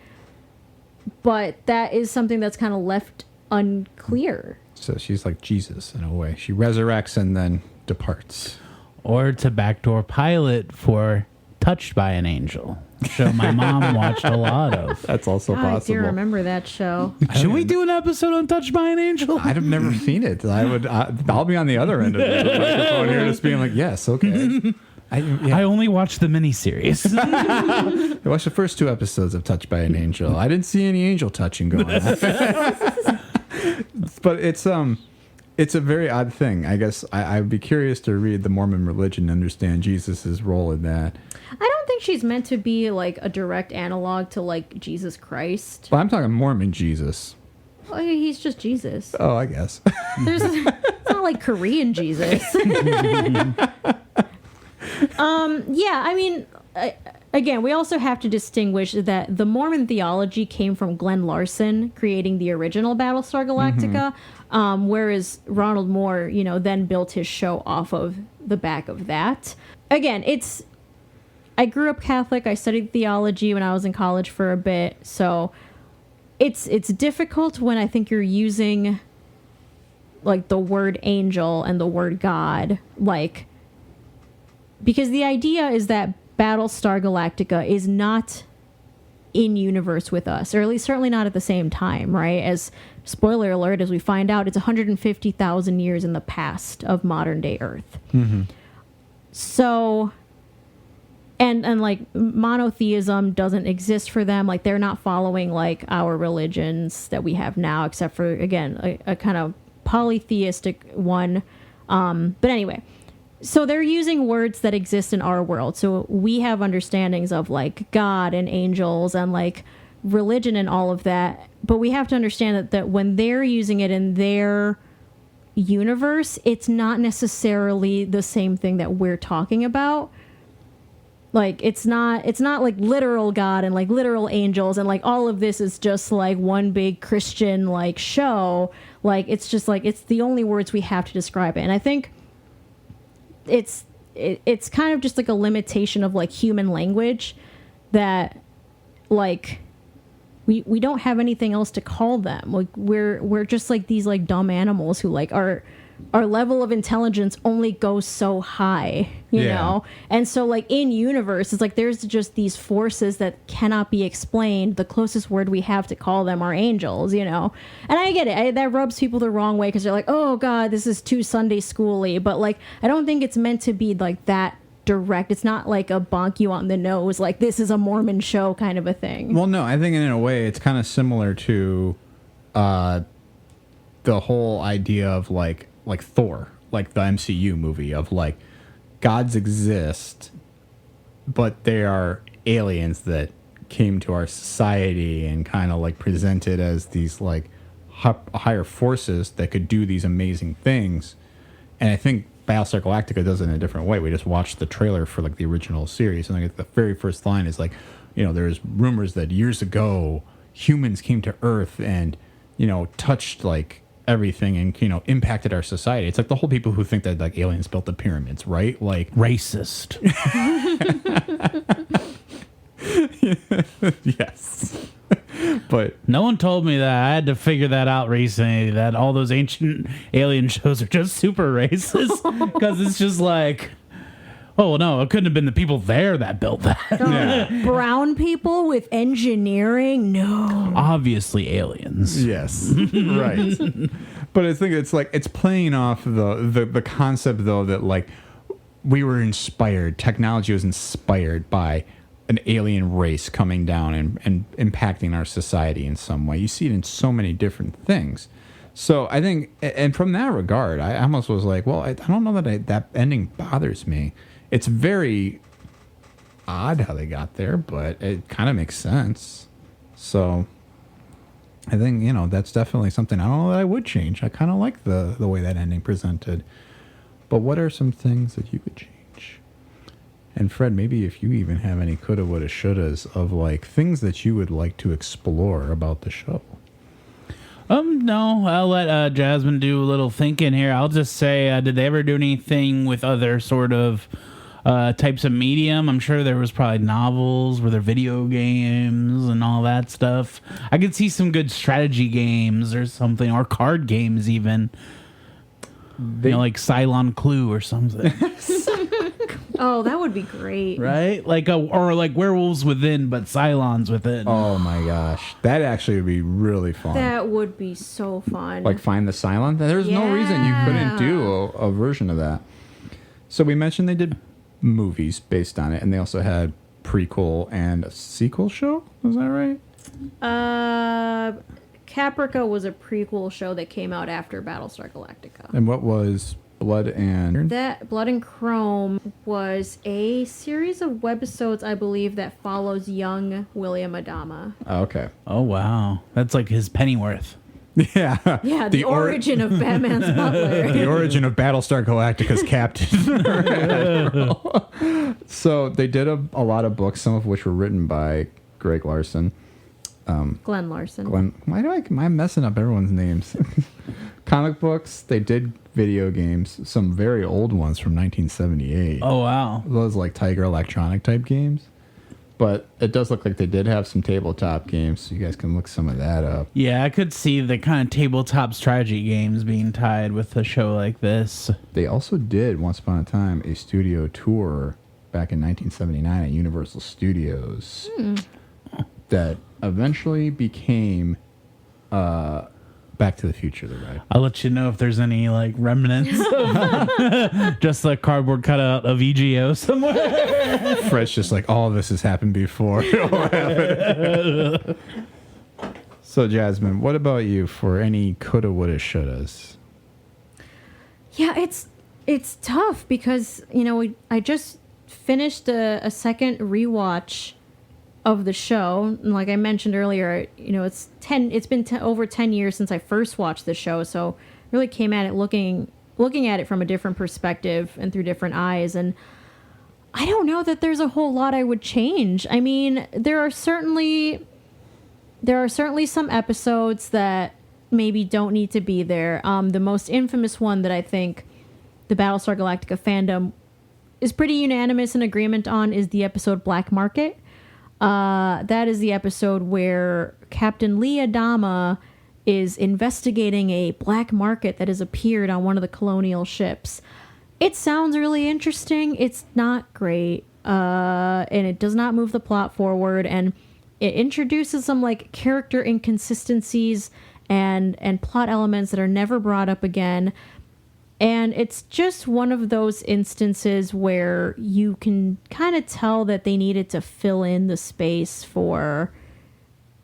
But that is something that's kind of left unclear. So she's like Jesus in a way. She resurrects and then departs. Or to backdoor pilot for Touched by an Angel. A show my mom watched a lot of. That's also God, I possible. do remember that show. Should we do an episode on Touched by an Angel? I've never seen it. I'll be on the other end of the microphone here, just being like, yes, okay. I only watched the miniseries. I watched the first 2 episodes of Touched by an Angel. I didn't see any angel touching going on. But it's a very odd thing. I guess I'd be curious to read the Mormon religion and understand Jesus' role in that. I don't think she's meant to be like a direct analog to like Jesus Christ. Well, I'm talking Mormon Jesus. Well, he's just Jesus. Oh, I guess. It's not like Korean Jesus. Yeah, I mean, again, we also have to distinguish that the Mormon theology came from Glenn Larson creating the original Battlestar Galactica, whereas Ronald Moore, then built his show off of the back of that. Again, I grew up Catholic. I studied theology when I was in college for a bit, so it's difficult when I think you're using like the word angel and the word God, like, because the idea is that Battlestar Galactica is not in universe with us, or at least certainly not at the same time, right? As spoiler alert, as we find out, it's 150,000 years in the past of modern day Earth. Mm-hmm. So, and like monotheism doesn't exist for them. Like, they're not following like our religions that we have now, except for, again, a kind of polytheistic one. But anyway, so they're using words that exist in our world. So we have understandings of like God and angels and like religion and all of that. But we have to understand that when they're using it in their universe, it's not necessarily the same thing that we're talking about. Like, it's not like literal God and like literal angels and like all of this is just like one big Christian like show. Like, it's just like, it's the only words we have to describe it. And I think it's kind of just like a limitation of like human language that like we don't have anything else to call them. Like, we're just like these like dumb animals who like our level of intelligence only goes so high, you know? And so like in universe, it's like there's just these forces that cannot be explained. The closest word we have to call them are angels, you know? And I get it. That rubs people the wrong way because they're like, oh God, this is too Sunday school-y. But like, I don't think it's meant to be like that direct. It's not like a bonk you on the nose, like this is a Mormon show kind of a thing. Well, no, I think in a way it's kind of similar to the whole idea of like like Thor, like the MCU movie of like gods exist, but they are aliens that came to our society and kind of like presented as these like higher forces that could do these amazing things. And I think Battlestar Galactica does it in a different way. We just watched the trailer for like the original series, and like the very first line is like, there's rumors that years ago humans came to Earth and touched like everything and impacted our society. It's like the whole people who think that like aliens built the pyramids, right? Like Racist. yes. But no one told me that. I had to figure that out recently, that all those ancient alien shows are just super racist. Because it's just like, oh, no, it couldn't have been the people there that built that. yeah. Brown people with engineering? No. Obviously aliens. Yes. Right. But I think it's playing off the concept, though, that like we were inspired, technology was inspired by an alien race coming down and impacting our society in some way. You see it in so many different things. So I think, and from that regard, I almost was like, well, I don't know that that ending bothers me. It's very odd how they got there, but it kind of makes sense. So I think, that's definitely something I don't know that I would change. I kind of like the way that ending presented. But what are some things that you could change? And Fred, maybe if you even have any coulda, woulda, shouldas of like things that you would like to explore about the show. No, I'll let Jasmine do a little thinking here. I'll just say, did they ever do anything with other sort of types of medium? I'm sure there was probably novels, were there video games and all that stuff. I could see some good strategy games or something, or card games even. Like Cylon Clue or something. Oh, that would be great. Right? Or like Werewolves Within, but Cylons Within. Oh my gosh. That actually would be really fun. That would be so fun. Like Find the Cylon? There's no reason you couldn't do a version of that. So we mentioned they did movies based on it, and they also had prequel and a sequel show. Was that right? Caprica was a prequel show that came out after Battlestar Galactica. And what was Blood and... That Blood and Chrome was a series of webisodes, I believe, that follows young William Adama. Oh, okay. Oh, wow. That's like his Pennyworth. Yeah. Yeah, the origin of Batman's butler. The origin of Battlestar Galactica's captain. So they did a lot of books, some of which were written by Greg Larson. Glenn Larson. Why am I messing up everyone's names? Comic books. They did video games, some very old ones from 1978. Oh, wow. Those like Tiger Electronic type games. But it does look like they did have some tabletop games, so you guys can look some of that up. Yeah, I could see the kind of tabletop strategy games being tied with a show like this. They also did, once upon a time, a studio tour back in 1979 at Universal Studios that eventually became Back to the Future, the ride. I'll let you know if there's any like remnants of just a cardboard cutout of EGO somewhere. Fred's just like, all of this has happened before. So, Jasmine, what about you for any coulda, woulda, shouldas? Yeah, it's tough because, I just finished a second rewatch of the show. And like I mentioned earlier, it's been over 10 years since I first watched the show, so really came at it looking at it from a different perspective and through different eyes. And I don't know that there's a whole lot I would change. I mean, there are certainly some episodes that maybe don't need to be there. The most infamous one that I think the Battlestar Galactica fandom is pretty unanimous in agreement on is the episode Black Market. That is the episode where Captain Lee Adama is investigating a black market that has appeared on one of the colonial ships. It sounds really interesting. It's not great, and it does not move the plot forward, and it introduces some like character inconsistencies and plot elements that are never brought up again. And it's just one of those instances where you can kind of tell that they needed to fill in the space for,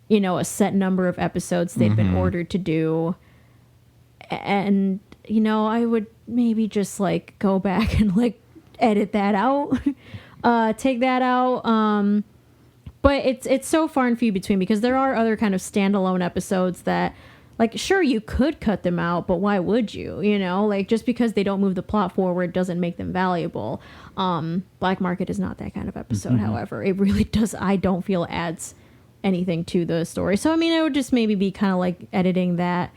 a set number of episodes they've been ordered to do. And I would maybe just like go back and like edit that out, take that out. But it's so far and few between because there are other kind of standalone episodes that, like, sure, you could cut them out, but why would you? Like, just because they don't move the plot forward doesn't make them valuable. Black Market is not that kind of episode, however. It really does, I don't feel, adds anything to the story. So, I mean, it would just maybe be kind of like editing that.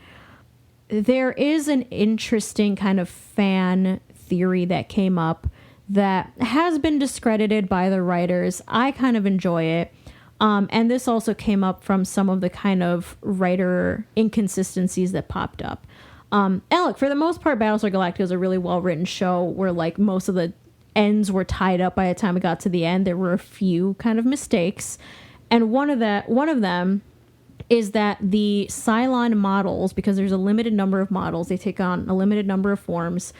There is an interesting kind of fan theory that came up that has been discredited by the writers. I kind of enjoy it. And this also came up from some of the kind of writer inconsistencies that popped up. And look, for the most part, Battlestar Galactica is a really well-written show where like most of the ends were tied up by the time it got to the end. There were a few kind of mistakes. And one of them is that the Cylon models, because there's a limited number of models, they take on a limited number of forms,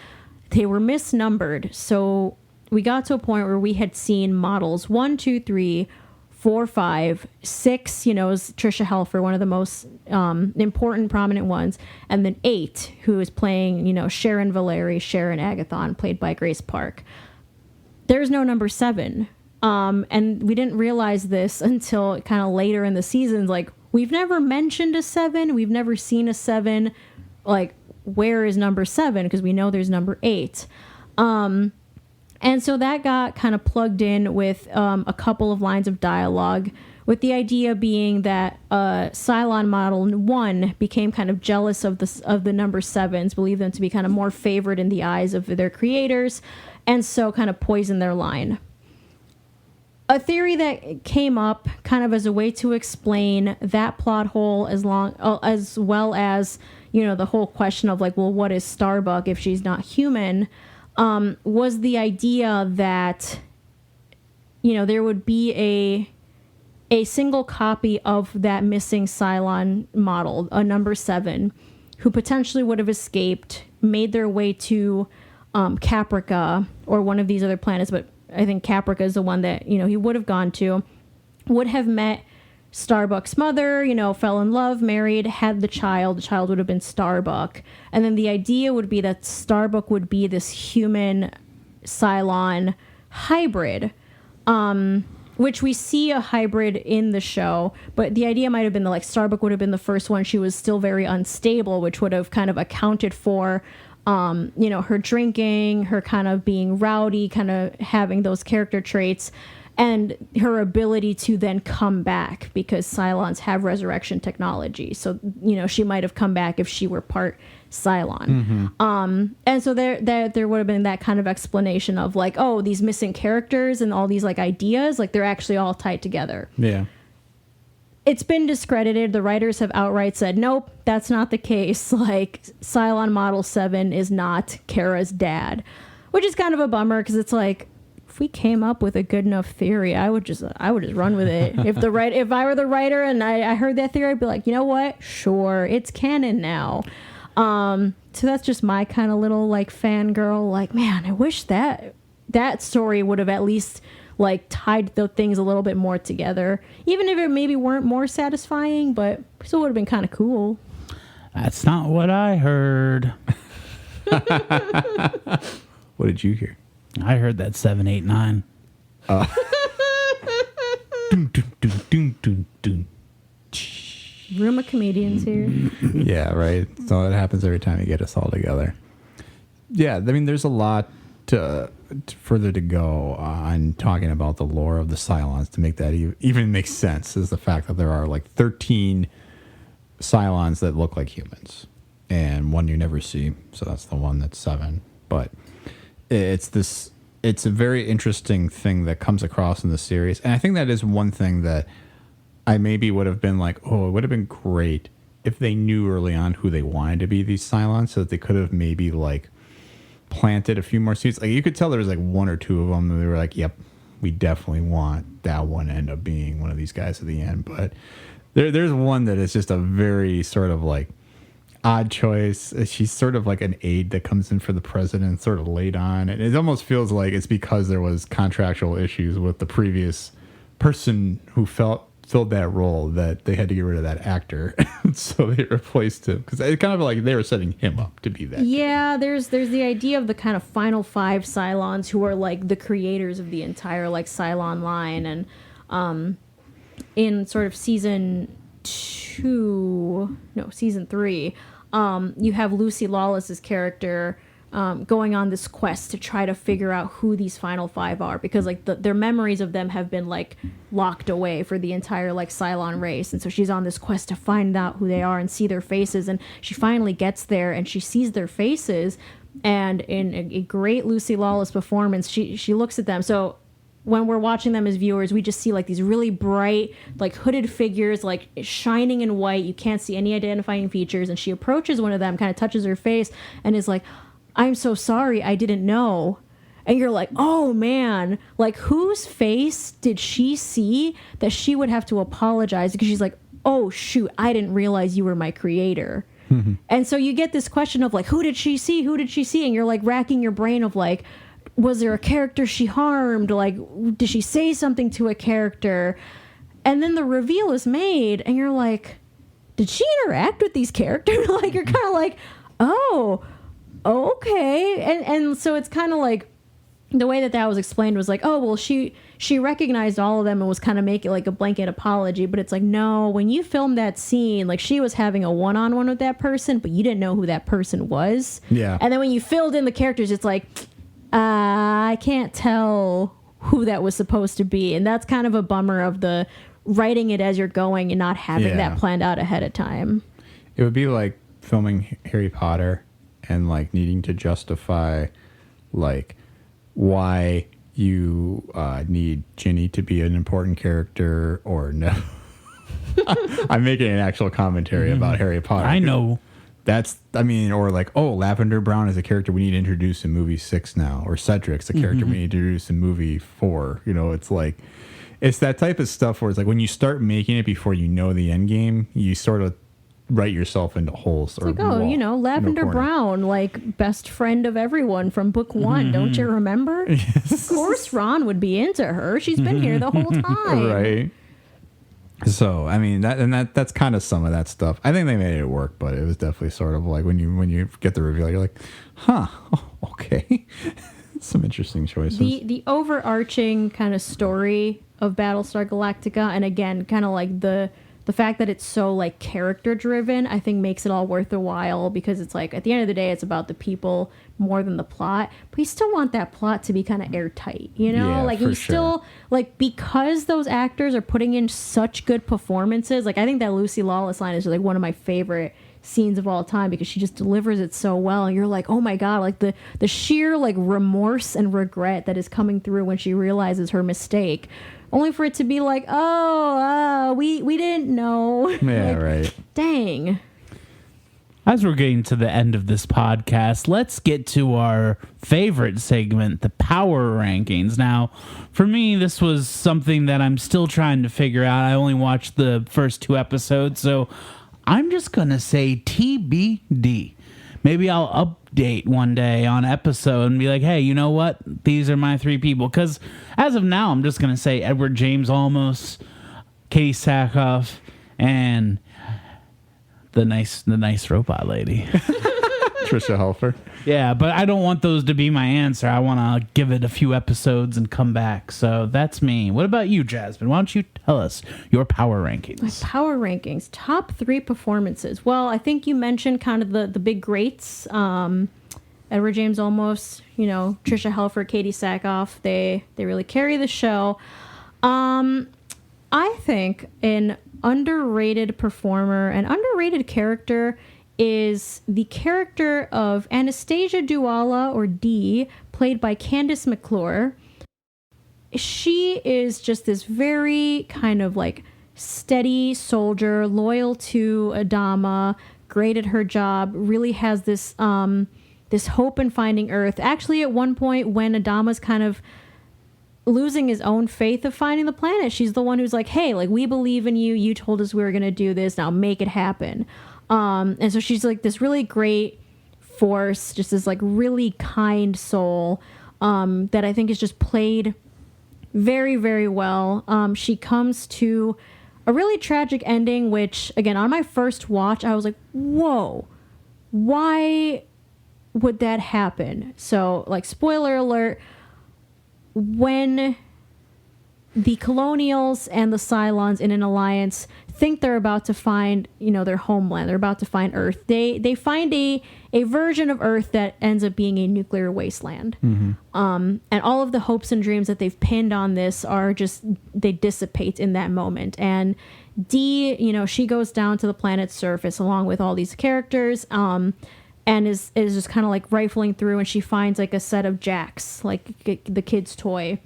they were misnumbered. So we got to a point where we had seen models 1, 2, 3, 4, 5, 6, is Trisha Helfer, one of the most important, prominent ones. And then 8, who is playing, Sharon Valeri, Sharon Agathon, played by Grace Park. There's no number 7. And we didn't realize this until kind of later in the seasons. Like, we've never mentioned a 7. We've never seen a 7. Like, where is number 7? Because we know there's number 8. And so that got kind of plugged in with a couple of lines of dialogue, with the idea being that Cylon Model 1 became kind of jealous of the number 7s, believed them to be kind of more favored in the eyes of their creators, and so kind of poisoned their line. A theory that came up kind of as a way to explain that plot hole as well as, the whole question of like, well, what is Starbuck if she's not human? Was the idea that, there would be a single copy of that missing Cylon model, a number 7, who potentially would have escaped, made their way to Caprica or one of these other planets, but I think Caprica is the one that, he would have gone to, would have met Starbuck's mother, fell in love, married, had the child would have been Starbuck. And then the idea would be that Starbuck would be this human Cylon hybrid, which we see a hybrid in the show, but the idea might have been that like Starbuck would have been the first one. She was still very unstable, which would have kind of accounted for her drinking, her kind of being rowdy, kind of having those character traits, and her ability to then come back because Cylons have resurrection technology. So, she might have come back if she were part Cylon. And so there would have been that kind of explanation of like, oh, these missing characters and all these like ideas, like they're actually all tied together. Yeah. It's been discredited. The writers have outright said, nope, that's not the case. Like, Cylon Model 7 is not Kara's dad, which is kind of a bummer because it's like, if we came up with a good enough theory, I would just run with it. If I were the writer and I heard that theory, I'd be like, you know what? Sure, it's canon now. So that's just my kind of little like fangirl. Like, man, I wish that story would have at least like tied the things a little bit more together, even if it maybe weren't more satisfying, but still would have been kind of cool. That's not what I heard. What did you hear? I heard that 7, 8, 9. Room of comedians here. Yeah, right. So it happens every time you get us all together. Yeah, I mean, there's a lot further to go on talking about the lore of the Cylons to make that even make sense. Is the fact that there are like 13 Cylons that look like humans, and one you never see. So that's the one that's 7. But it's a very interesting thing that comes across in the series, and I think that is one thing that I maybe would have been like, oh, it would have been great if they knew early on who they wanted to be, these Cylons, so that they could have maybe like planted a few more seeds. Like, you could tell there was like 1 or 2 of them that they were like, yep, we definitely want that one to end up being one of these guys at the end. But there's one that is just a very sort of like odd choice. She's sort of like an aide that comes in for the president, sort of late on, and it almost feels like it's because there was contractual issues with the previous person who felt filled that role that they had to get rid of that actor, so they replaced him because it's kind of like they were setting him up to be that. Yeah, there's the idea of the kind of final 5 Cylons who are like the creators of the entire like Cylon line, and in sort of season 3, you have Lucy Lawless's character going on this quest to try to figure out who these final 5 are, because like their memories of them have been like locked away for the entire like Cylon race, and so she's on this quest to find out who they are and see their faces, and she finally gets there and she sees their faces, and in a great Lucy Lawless performance, she looks at them. So when we're watching them as viewers, we just see like these really bright, like hooded figures, like shining in white. You can't see any identifying features, and she approaches one of them, kind of touches her face, and is like, "I'm so sorry, I didn't know." And you're like, oh man, like whose face did she see that she would have to apologize? Because she's like, oh shoot, I didn't realize you were my creator. And so you get this question of like, who did she see? Who did she see? And you're like racking your brain of like, was there a character she harmed? Like, did she say something to a character? And then the reveal is made and you're like, did she interact with these characters? Like, you're kind of like, oh, okay. And so it's kind of like, the way that was explained was like, oh, well, she recognized all of them and was kind of making like a blanket apology. But it's like, no, when you filmed that scene, like she was having a one-on-one with that person, but you didn't know who that person was. Yeah. And then when you filled in the characters, it's like, I can't tell who that was supposed to be. And that's kind of a bummer of the writing it as you're going and not having that planned out ahead of time. It would be like filming Harry Potter and like needing to justify like why you need Ginny to be an important character or no. I'm making an actual commentary about Harry Potter. I know. Or like, oh, Lavender Brown is a character we need to introduce in movie 6 now, or Cedric's a character we need to introduce in movie 4. You know, it's like, it's that type of stuff where it's like when you start making it before you know the end game, you sort of write yourself into holes. It's like, Lavender Brown, like best friend of everyone from book 1. Don't you remember? Yes. Of course Ron would be into her. She's been here the whole time. Right. So, I mean, that's kind of some of that stuff. I think they made it work, but it was definitely sort of like when you get the reveal, you're like, huh, okay. Some interesting choices. The overarching kind of story of Battlestar Galactica, and again, kind of like the fact that it's so like character driven, I think makes it all worth the while, because it's like at the end of the day, it's about the people more than the plot. But you still want that plot to be kind of airtight, you know? Yeah, like you still like, because those actors are putting in such good performances. Like I think that Lucy Lawless line is like one of my favorite scenes of all time, because she just delivers it so well, and you're like, oh my god, like the sheer like remorse and regret that is coming through when she realizes her mistake, only for it to be like, we didn't know. Yeah, like, right. Dang. As we're getting to the end of this podcast, let's get to our favorite segment, the power rankings. Now, for me, this was something that I'm still trying to figure out. I only watched the first 2 episodes, so I'm just going to say TBD. Maybe I'll update one day on episode and be like, hey, you know what? These are my 3 people. Because as of now, I'm just going to say Edward James Olmos, Katie Sackhoff, and the nice robot lady. Trisha Helfer. Yeah, but I don't want those to be my answer. I want to give it a few episodes and come back. So that's me. What about you, Jasmine? Why don't you tell us your power rankings? My power rankings. Top 3 performances. Well, I think you mentioned kind of the big greats. Edward James Olmos, Trisha Helfer, Katie Sackhoff. They really carry the show. I think an underrated performer, an underrated character, is the character of Anastasia Duala, or Dee, played by Candace McClure. She is just this very kind of like steady soldier, loyal to Adama, great at her job, really has this this hope in finding Earth. Actually, at one point when Adama's kind of losing his own faith of finding the planet, she's the one who's like, hey, like, we believe in you. You told us we were going to do this. Now make it happen. And so she's like this really great force, just this like really kind soul that I think is just played very, very well. She comes to a really tragic ending, which, again, on my first watch, I was like, whoa, why would that happen? So, like, spoiler alert, when the colonials and the Cylons in an alliance think they're about to find, their homeland, they're about to find Earth, they find a version of Earth that ends up being a nuclear wasteland. And all of the hopes and dreams that they've pinned on this they dissipate in that moment. And Dee, she goes down to the planet's surface along with all these characters, and is just kind of like rifling through, and she finds like a set of jacks, like the kid's toy,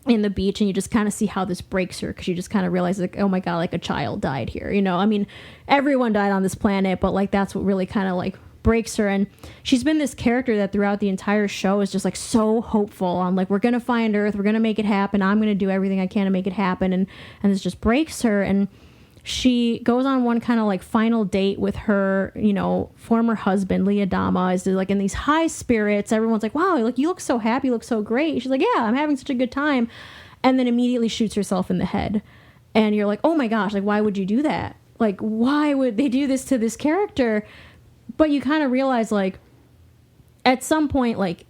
in the beach, and you just kind of see how this breaks her, because you just kind of realize, like, oh my god, like a child died here. I mean, everyone died on this planet, but like that's what really kind of like breaks her. And she's been this character that throughout the entire show is just like so hopeful on, like, we're gonna find Earth, we're gonna make it happen, I'm gonna do everything I can to make it happen, and this just breaks her. And she goes on one kind of like final date with her, former husband, Leah Dama, is like in these high spirits. Everyone's like, wow, like you look so happy, you look so great. She's like, yeah, I'm having such a good time. And then immediately shoots herself in the head. And you're like, oh my gosh, like, why would you do that? Like, why would they do this to this character? But you kind of realize, like, at some point, like,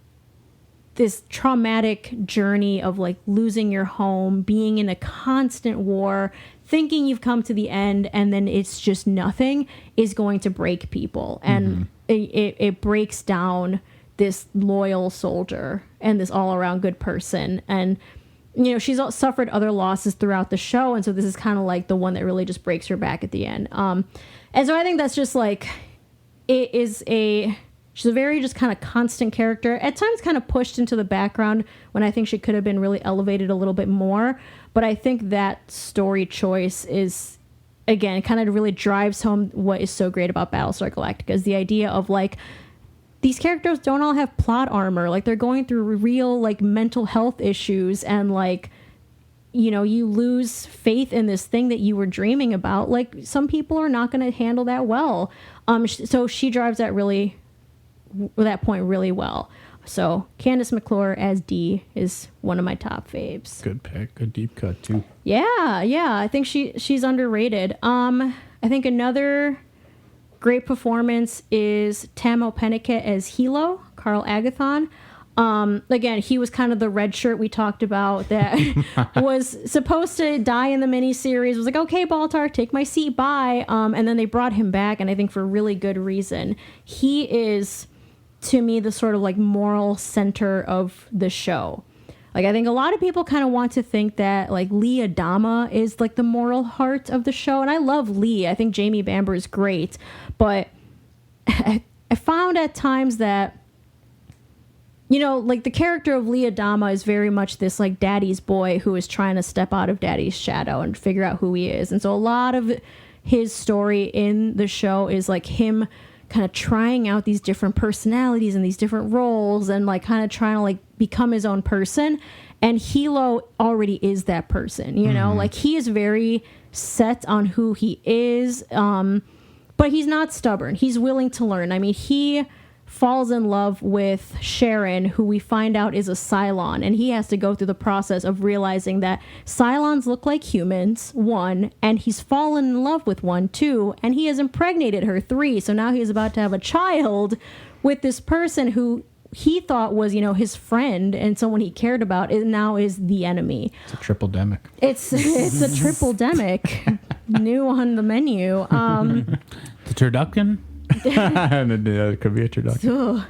this traumatic journey of like losing your home, being in a constant war, thinking you've come to the end, and then it's just nothing, is going to break people. And it breaks down this loyal soldier and this all around good person. And, she's suffered other losses throughout the show. And so this is kind of like the one that really just breaks her back at the end. And so I think that's just like, she's a very just kind of constant character, at times kind of pushed into the background when I think she could have been really elevated a little bit more. But I think that story choice is, again, kind of really drives home what is so great about Battlestar Galactica, is the idea of like, these characters don't all have plot armor. Like, they're going through real like mental health issues, and like, you lose faith in this thing that you were dreaming about. Like, some people are not going to handle that well. So she drives that point really well. So Candace McClure as Dee is one of my top faves. Good pick. Good deep cut too. Yeah. I think she's underrated. I think another great performance is Tamo Pennicott as Hilo, Carl Agathon. Again, he was kind of the red shirt we talked about that was supposed to die in the miniseries. Was like, okay, Baltar, take my seat, bye. And then they brought him back, and I think for really good reason. He is, to me, the sort of like moral center of the show. Like, I think a lot of people kind of want to think that like Lee Adama is like the moral heart of the show. And I love Lee. I think Jamie Bamber is great. But I found at times that, like the character of Lee Adama is very much this like daddy's boy who is trying to step out of daddy's shadow and figure out who he is. And so a lot of his story in the show is like him kind of trying out these different personalities and these different roles, and like kind of trying to like become his own person. And Hilo already is that person, like he is very set on who he is. But he's not stubborn. He's willing to learn. I mean, he falls in love with Sharon, who we find out is a Cylon, and he has to go through the process of realizing that Cylons look like humans, 1, and he's fallen in love with 1, 2, and he has impregnated her, 3. So now he's about to have a child with this person who he thought was, his friend and someone he cared about, and now is the enemy. It's a triple demic. It's a triple demic. New on the menu. The turducken? It could be a turducken.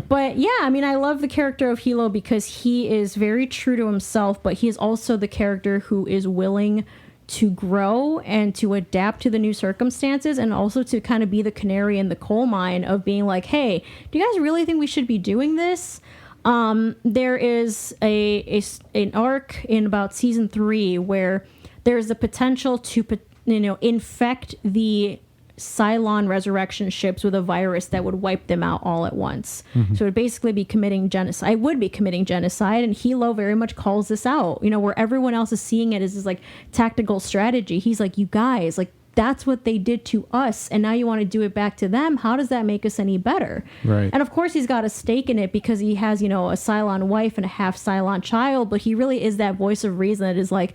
But yeah, I mean, I love the character of Hilo because he is very true to himself, but he is also the character who is willing to grow and to adapt to the new circumstances, and also to kind of be the canary in the coal mine of being like, hey, do you guys really think we should be doing this? There is an arc in about season 3 where there's the potential to, infect the Cylon resurrection ships with a virus that would wipe them out all at once. So it would basically be committing genocide. I would be committing genocide, and Hilo very much calls this out. Where everyone else is seeing it as this like tactical strategy, he's like, you guys, like, that's what they did to us, and now you want to do it back to them. How does that make us any better? Right. And of course he's got a stake in it because he has, a Cylon wife and a half Cylon child, but he really is that voice of reason that is like,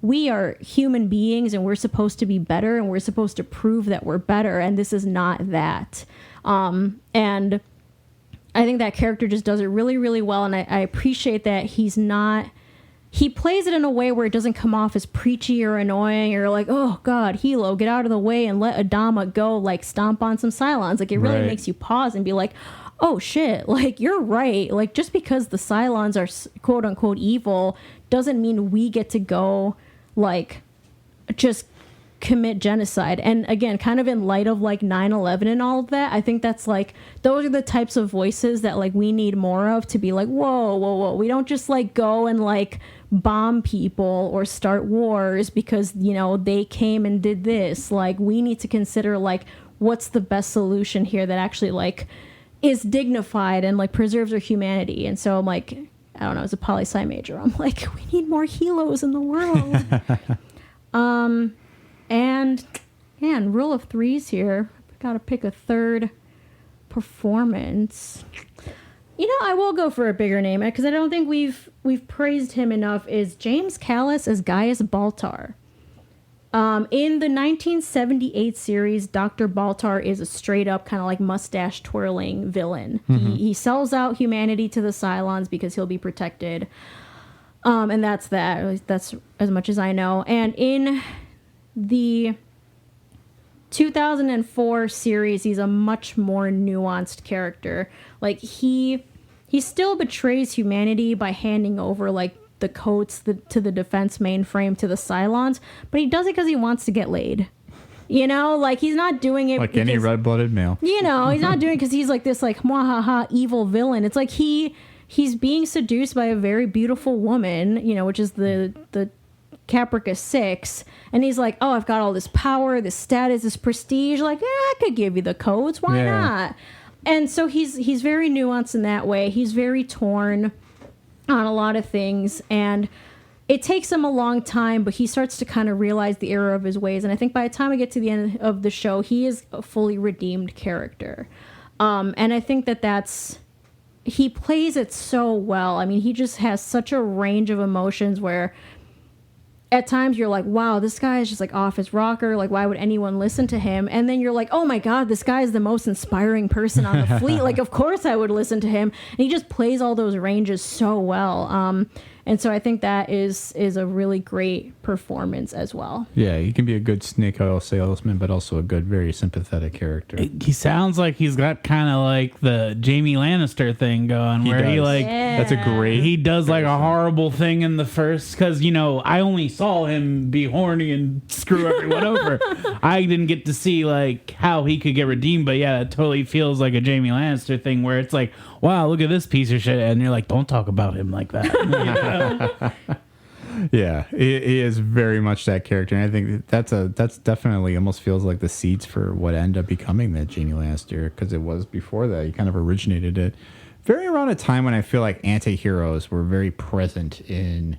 we are human beings and we're supposed to be better and we're supposed to prove that we're better, and this is not that. And I think that character just does it really, really well, and I appreciate that he plays it in a way where it doesn't come off as preachy or annoying or like, oh God, Hilo, get out of the way and let Adama go, like stomp on some Cylons. Like, it really makes you pause and be like, oh shit, like, you're right. Like, just because the Cylons are quote unquote evil doesn't mean we get to go like just commit genocide. And again, kind of in light of like 9/11 and all of that, I think that's like, those are the types of voices that like we need more of, to be like, whoa, we don't just like go and like bomb people or start wars because, you know, they came and did this. Like, we need to consider like, what's the best solution here that actually like is dignified and like preserves our humanity. And so I'm like, I don't know, as a poli-sci major, I'm like, we need more Hilos in the world. And man, rule of threes here. Got to pick a third performance. You know, I will go for a bigger name because I don't think we've praised him enough. Is James Callis as Gaius Baltar. In the 1978 series, Dr. Baltar is a straight up kind of like mustache twirling villain. Mm-hmm. He sells out humanity to the Cylons because he'll be protected. And that's that. That's as much as I know. And in the 2004 series, he's a much more nuanced character. Like, he still betrays humanity by handing over like the coats to the defense mainframe to the Cylons, but he does it because he wants to get laid. You know, like, he's not doing it like any red-blooded male. You know, he's not doing it because he's like this like mwahaha evil villain. It's like he's being seduced by a very beautiful woman, you know, which is the Caprica 6, and he's like, oh, I've got all this power, this status, this prestige, like, I could give you the codes, why not? And so he's very nuanced in that way. He's very torn on a lot of things, and it takes him a long time, but he starts to kind of realize the error of his ways, and I think by the time we get to the end of the show, he is a fully redeemed character. And I think he plays it so well. I mean, he just has such a range of emotions where at times you're like, wow, this guy is just like off his rocker. Like, why would anyone listen to him? And then you're like, oh my God, this guy is the most inspiring person on the fleet. Like, of course I would listen to him. And he just plays all those ranges so well. And so I think that is a really great performance as well. Yeah, he can be a good snake oil salesman, but also a good, very sympathetic character. He sounds like he's got kind of like the Jamie Lannister thing going, where he like, that's a great. He does like a horrible thing in the first, because, you know, I only saw him be horny and screw everyone over. I didn't get to see like how he could get redeemed, but yeah, it totally feels like a Jamie Lannister thing where it's like, wow, look at this piece of shit, and you're like, don't talk about him like that. You know? Yeah, he is very much that character, and I think that's definitely almost feels like the seeds for what ended up becoming that Jamie Lannister, because it was before that. He kind of originated it very around a time when I feel like anti-heroes were very present in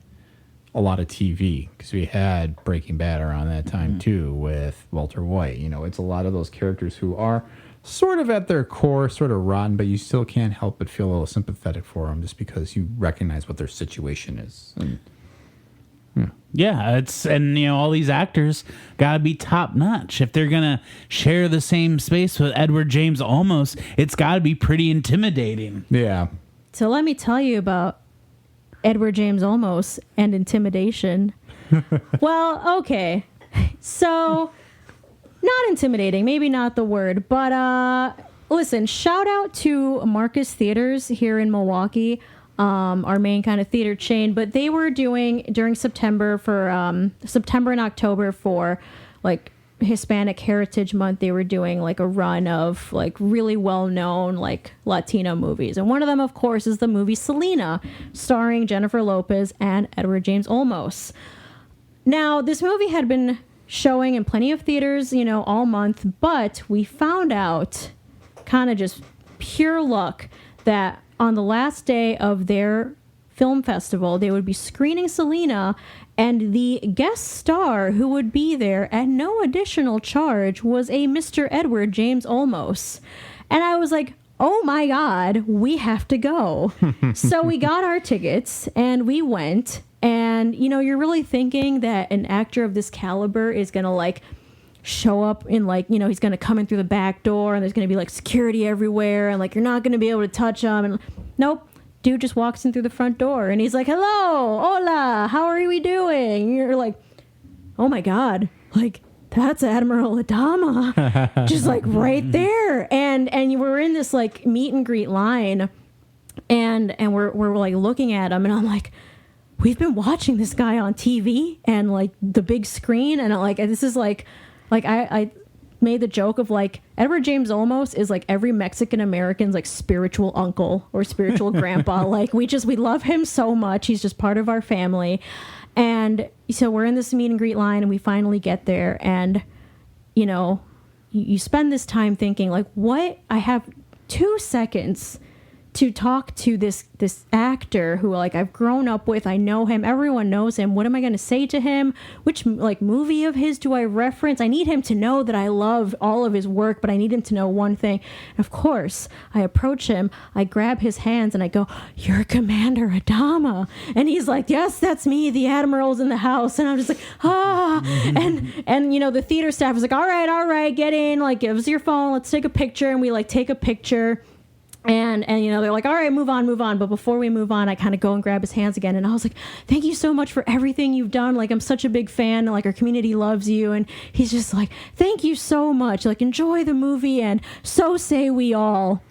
a lot of TV, because we had Breaking Bad around that time too with Walter White. You know, it's a lot of those characters who are sort of at their core, sort of rotten, but you still can't help but feel a little sympathetic for them just because you recognize what their situation is. And, and you know, all these actors gotta be top notch. If they're gonna share the same space with Edward James Olmos, it's gotta be pretty intimidating. Yeah. So let me tell you about Edward James Olmos and intimidation. Well, okay. So, not intimidating, maybe not the word, but listen, shout out to Marcus Theaters here in Milwaukee, our main kind of theater chain, but they were doing during September and October for like Hispanic Heritage Month, they were doing like a run of like really well-known like Latino movies. And one of them, of course, is the movie Selena, starring Jennifer Lopez and Edward James Olmos. Now, this movie had been showing in plenty of theaters, you know, all month, but we found out, kind of just pure luck, that on the last day of their film festival, they would be screening Selena, and the guest star who would be there at no additional charge was a Mr. Edward James Olmos. And I was like, oh my God, we have to go. So we got our tickets and we went, And, you know, you're really thinking that an actor of this caliber is going to, like, show up in, like, you know, he's going to come in through the back door and there's going to be, like, security everywhere and, like, you're not going to be able to touch him. And nope. Dude just walks in through the front door and he's like, hello, hola, how are we doing? And you're like, oh my God, like, that's Admiral Adama, just like right there. And you were in this like meet and greet line and we're like looking at him and I'm like, we've been watching this guy on TV and like the big screen. And like, this is like I made the joke of like Edward James Olmos is like every Mexican American's like spiritual uncle or spiritual grandpa. Like we love him so much. He's just part of our family. And so we're in this meet and greet line and we finally get there. And, you know, you spend this time thinking like, what? I have 2 seconds to talk to this actor who like I've grown up with. I know him. Everyone knows him. What am I going to say to him? Which like movie of his do I reference? I need him to know that I love all of his work, but I need him to know one thing. And of course, I approach him. I grab his hands and I go, "You're Commander Adama." And he's like, "Yes, that's me. The Admiral's in the house." And I'm just like, ah. And you know, the theater staff is like, all right, get in. Like, give us your phone. Let's take a picture. And we like take a picture. And you know, they're like, all right, move on. But before we move on, I kind of go and grab his hands again. And I was like, thank you so much for everything you've done. Like, I'm such a big fan. Like, our community loves you. And he's just like, thank you so much. Like, enjoy the movie. And so say we all.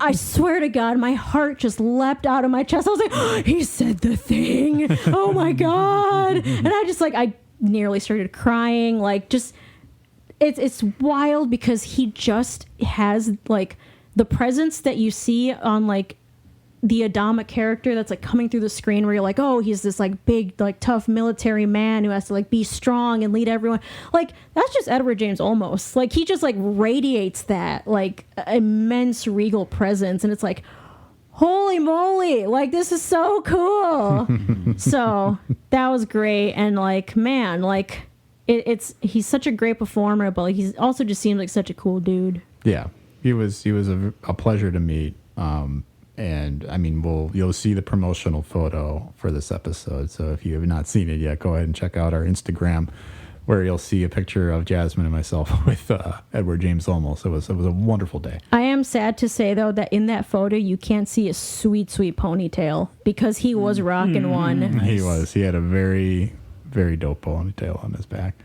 I swear to God, my heart just leapt out of my chest. I was like, oh, he said the thing. Oh, my God. And I nearly started crying. Like, just, it's wild because he just has, like, the presence that you see on like the Adama character that's like coming through the screen where you're like, oh, he's this like big, like tough military man who has to like be strong and lead everyone. Like that's just Edward James Olmos. Like he just like radiates that like immense regal presence. And it's like, holy moly, like this is so cool. So that was great. And like, man, like he's such a great performer, but like he's also just seems like such a cool dude. Yeah. He was a pleasure to meet, and I mean, you'll see the promotional photo for this episode. So if you have not seen it yet, go ahead and check out our Instagram, where you'll see a picture of Jasmine and myself with Edward James Olmos. It was a wonderful day. I am sad to say though that in that photo you can't see a sweet ponytail because he was rocking one. He was. He had a very very dope ponytail on his back.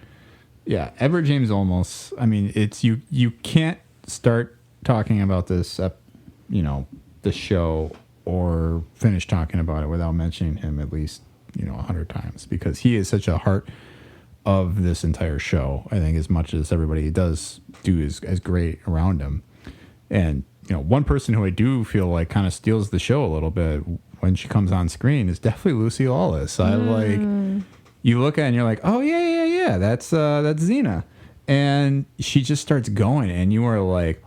Yeah, Edward James Olmos. I mean, it's you can't start talking about this, the show, or finish talking about it without mentioning him at least, 100 times, because he is such a heart of this entire show. I think as much as everybody does do is as great around him. And, one person who I do feel like kind of steals the show a little bit when she comes on screen is definitely Lucy Lawless. I you look at it and you're like, oh yeah, that's Xena. And she just starts going and you are like,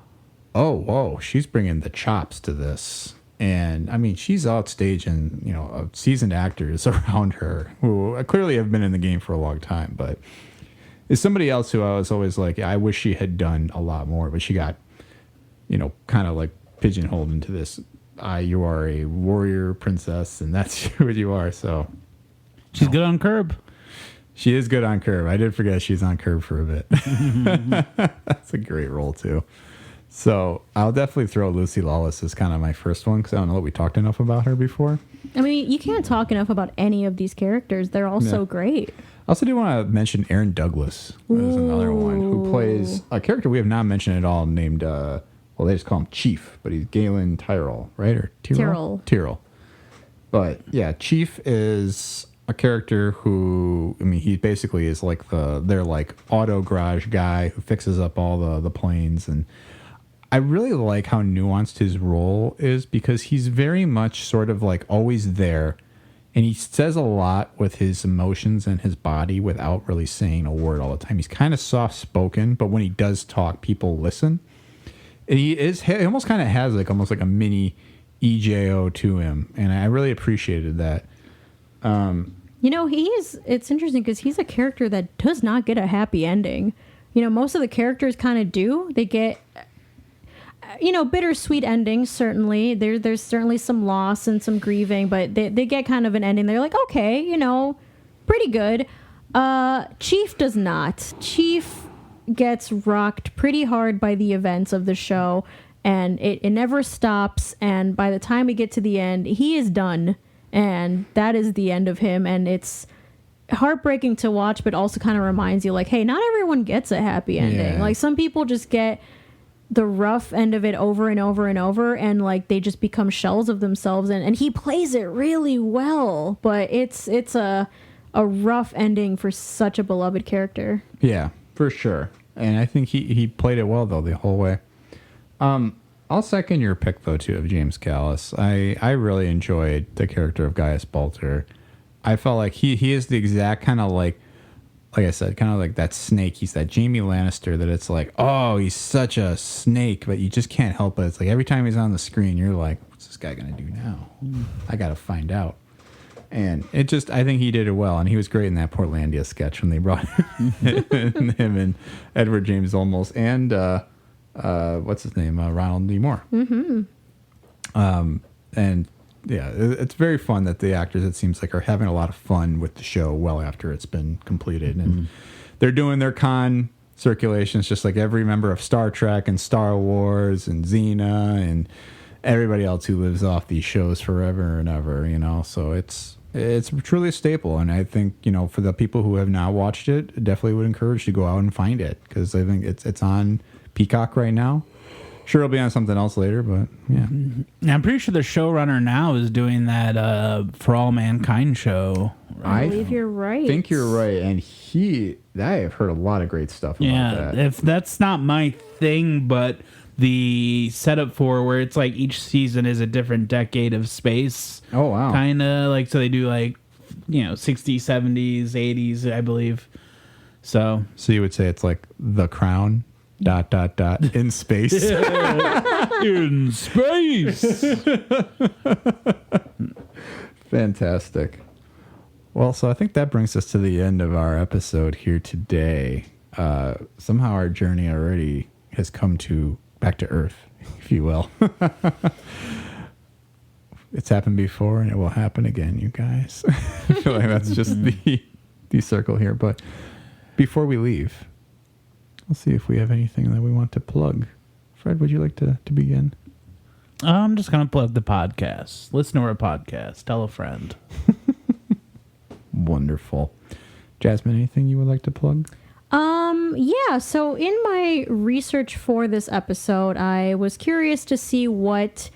oh, whoa, she's bringing the chops to this. And, I mean, she's outstaging, seasoned actors around her who clearly have been in the game for a long time. But it's somebody else who I was always like, I wish she had done a lot more. But she got, kind of like pigeonholed into this, you are a warrior princess, and that's what you are. So she's good on Curb. She is good on Curb. I did forget she's on Curb for a bit. That's a great role, too. So I'll definitely throw Lucy Lawless as kind of my first one because I don't know that we talked enough about her before. I mean, you can't talk enough about any of these characters. They're all so great. I also do want to mention Aaron Douglas. There's another one who plays a character we have not mentioned at all named, they just call him Chief, but he's Galen Tyrell, right? Or Tyrell. But yeah, Chief is a character who, I mean, he basically is like their like auto garage guy who fixes up all the planes. And I really like how nuanced his role is because he's very much sort of like always there, and he says a lot with his emotions and his body without really saying a word all the time. He's kind of soft spoken, but when he does talk, people listen. And he almost kind of has like almost like a mini EJO to him, and I really appreciated that. It's interesting because he's a character that does not get a happy ending. Most of the characters kind of do. They get, bittersweet ending. Certainly, there's certainly some loss and some grieving, but they get kind of an ending. They're like, okay, pretty good. Chief does not. Chief gets rocked pretty hard by the events of the show, and it never stops. And by the time we get to the end, he is done, and that is the end of him. And it's heartbreaking to watch, but also kind of reminds you, like, hey, not everyone gets a happy ending. Yeah. Like, some people just get the rough end of it over and over and over, and like they just become shells of themselves. And he plays it really well, but it's a rough ending for such a beloved character. Yeah, for sure. And I think he played it well, though, the whole way. I'll second your pick, though, too, of James Callis. I really enjoyed the character of Gaius Baltar. I felt like he is the exact kind of like I said, kind of like that snake. He's that Jaime Lannister that it's like, oh, he's such a snake, but you just can't help it. It's like every time he's on the screen, you're like, what's this guy going to do now? I got to find out. And I think he did it well. And he was great in that Portlandia sketch when they brought him and Edward James Olmos and, what's his name? Ronald D. Moore. Mm-hmm. And yeah, it's very fun that the actors, it seems like, are having a lot of fun with the show well after it's been completed. And they're doing their con circulations just like every member of Star Trek and Star Wars and Xena and everybody else who lives off these shows forever and ever, So it's truly a staple. And I think, for the people who have not watched it, I definitely would encourage you to go out and find it, because I think it's on Peacock right now. Sure, it'll be on something else later, but yeah. I'm pretty sure the showrunner now is doing that For All Mankind show. I believe you're right. I think you're right. And I have heard a lot of great stuff about that. If that's not my thing, but the setup for where it's like each season is a different decade of space. Oh, wow. Kind of like, so they do like, 60s, 70s, 80s, I believe. So you would say it's like The Crown... ... in space. in space. Fantastic. Well, so I think that brings us to the end of our episode here today. Somehow our journey already has come back to Earth, if you will. It's happened before and it will happen again, you guys. I feel like that's just the circle here. But before we leave, let's see if we have anything that we want to plug. Fred, would you like to begin? I'm just going to plug the podcast. Listen to our podcast. Tell a friend. Wonderful. Jasmine, anything you would like to plug? Yeah, so in my research for this episode, I was curious to see what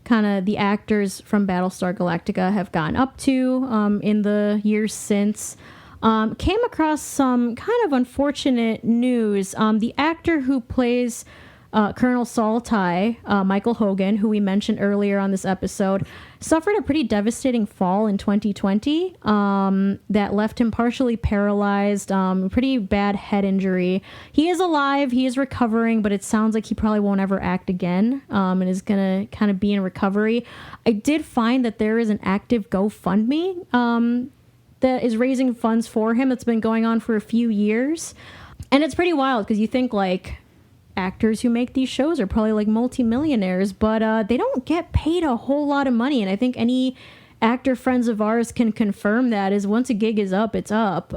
kind of the actors from Battlestar Galactica have gotten up to in the years since. Came across some kind of unfortunate news. The actor who plays Colonel Saltai, Michael Hogan, who we mentioned earlier on this episode, suffered a pretty devastating fall in 2020 that left him partially paralyzed, pretty bad head injury. He is alive, he is recovering, but it sounds like he probably won't ever act again and is going to kind of be in recovery. I did find that there is an active GoFundMe that is raising funds for him. It's been going on for a few years. And it's pretty wild because you think like actors who make these shows are probably like multimillionaires, but they don't get paid a whole lot of money. And I think any actor friends of ours can confirm that is once a gig is up, it's up.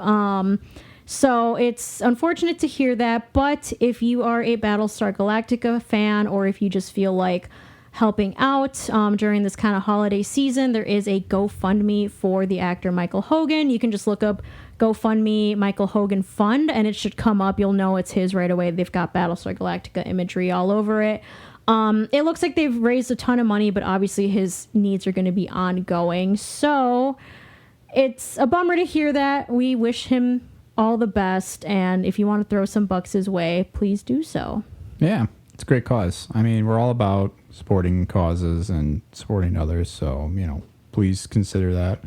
So it's unfortunate to hear that. But if you are a Battlestar Galactica fan, or if you just feel like helping out during this kind of holiday season, there is a GoFundMe for the actor Michael Hogan. You can just look up GoFundMe Michael Hogan Fund and it should come up. You'll know it's his right away. They've got Battlestar Galactica imagery all over it. It looks like they've raised a ton of money, but obviously his needs are going to be ongoing. So it's a bummer to hear that. We wish him all the best, and if you want to throw some bucks his way, please do so. Yeah, it's a great cause. I mean, we're all about supporting causes and supporting others, so please consider that.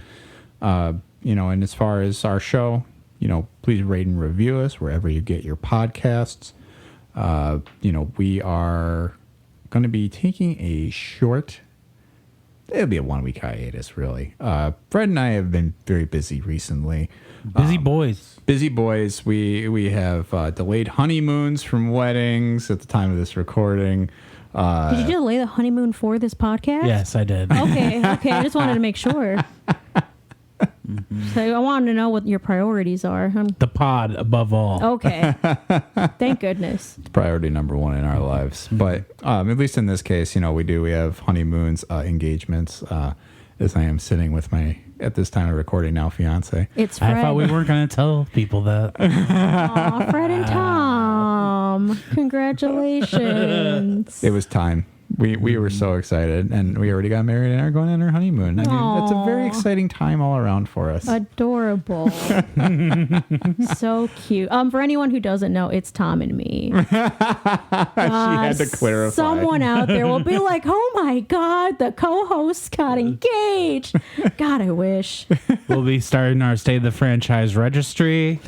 And as far as our show, please rate and review us wherever you get your podcasts. We are going to be taking a short, it'll be a 1 week hiatus, really. Fred and I have been very busy recently. Busy boys. We have delayed honeymoons from weddings at the time of this recording. Did you delay the honeymoon for this podcast? Yes, I did. Okay. I just wanted to make sure. So I wanted to know what your priorities are. The pod above all. Okay. Thank goodness. Priority number one in our lives. But at least in this case, we have honeymoons, engagements, as I am sitting with my, at this time of recording now, fiance. It's Fred. I thought we weren't going to tell people that. Aw, Fred and Tom. Congratulations. It was time. We were so excited, and we already got married and are going on our honeymoon. I mean, it's a very exciting time all around for us. Adorable. So cute. For anyone who doesn't know, it's Tom and me. She had to clarify. Someone out there will be like, oh my God, the co-hosts got engaged. God, I wish. We'll be starting our State of the Franchise registry.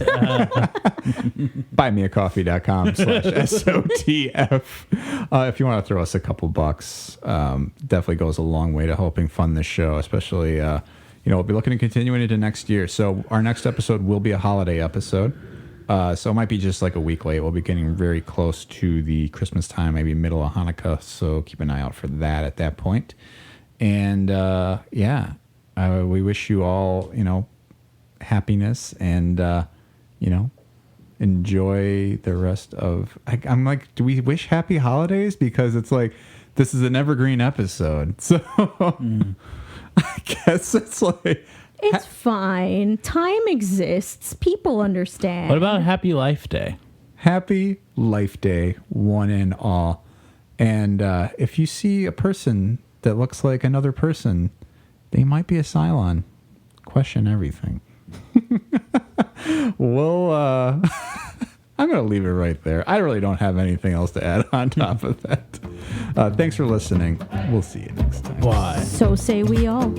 buymeacoffee.com/SOTF. If you want to throw us a couple bucks, definitely goes a long way to helping fund this show, especially, we'll be looking to continue into next year. So our next episode will be a holiday episode. So it might be just like a week late. We'll be getting very close to the Christmas time, maybe middle of Hanukkah. So keep an eye out for that at that point. And, we wish you all, happiness and, enjoy the rest of. I'm like, do we wish happy holidays? Because it's like, this is an evergreen episode. So I guess it's like. It's fine. Time exists. People understand. What about Happy Life Day? Happy Life Day, one and all. And if you see a person that looks like another person, they might be a Cylon. Question everything. Well, I'm going to leave it right there. I really don't have anything else to add on top of that. Thanks for listening. We'll see you next time. Why? So say we all.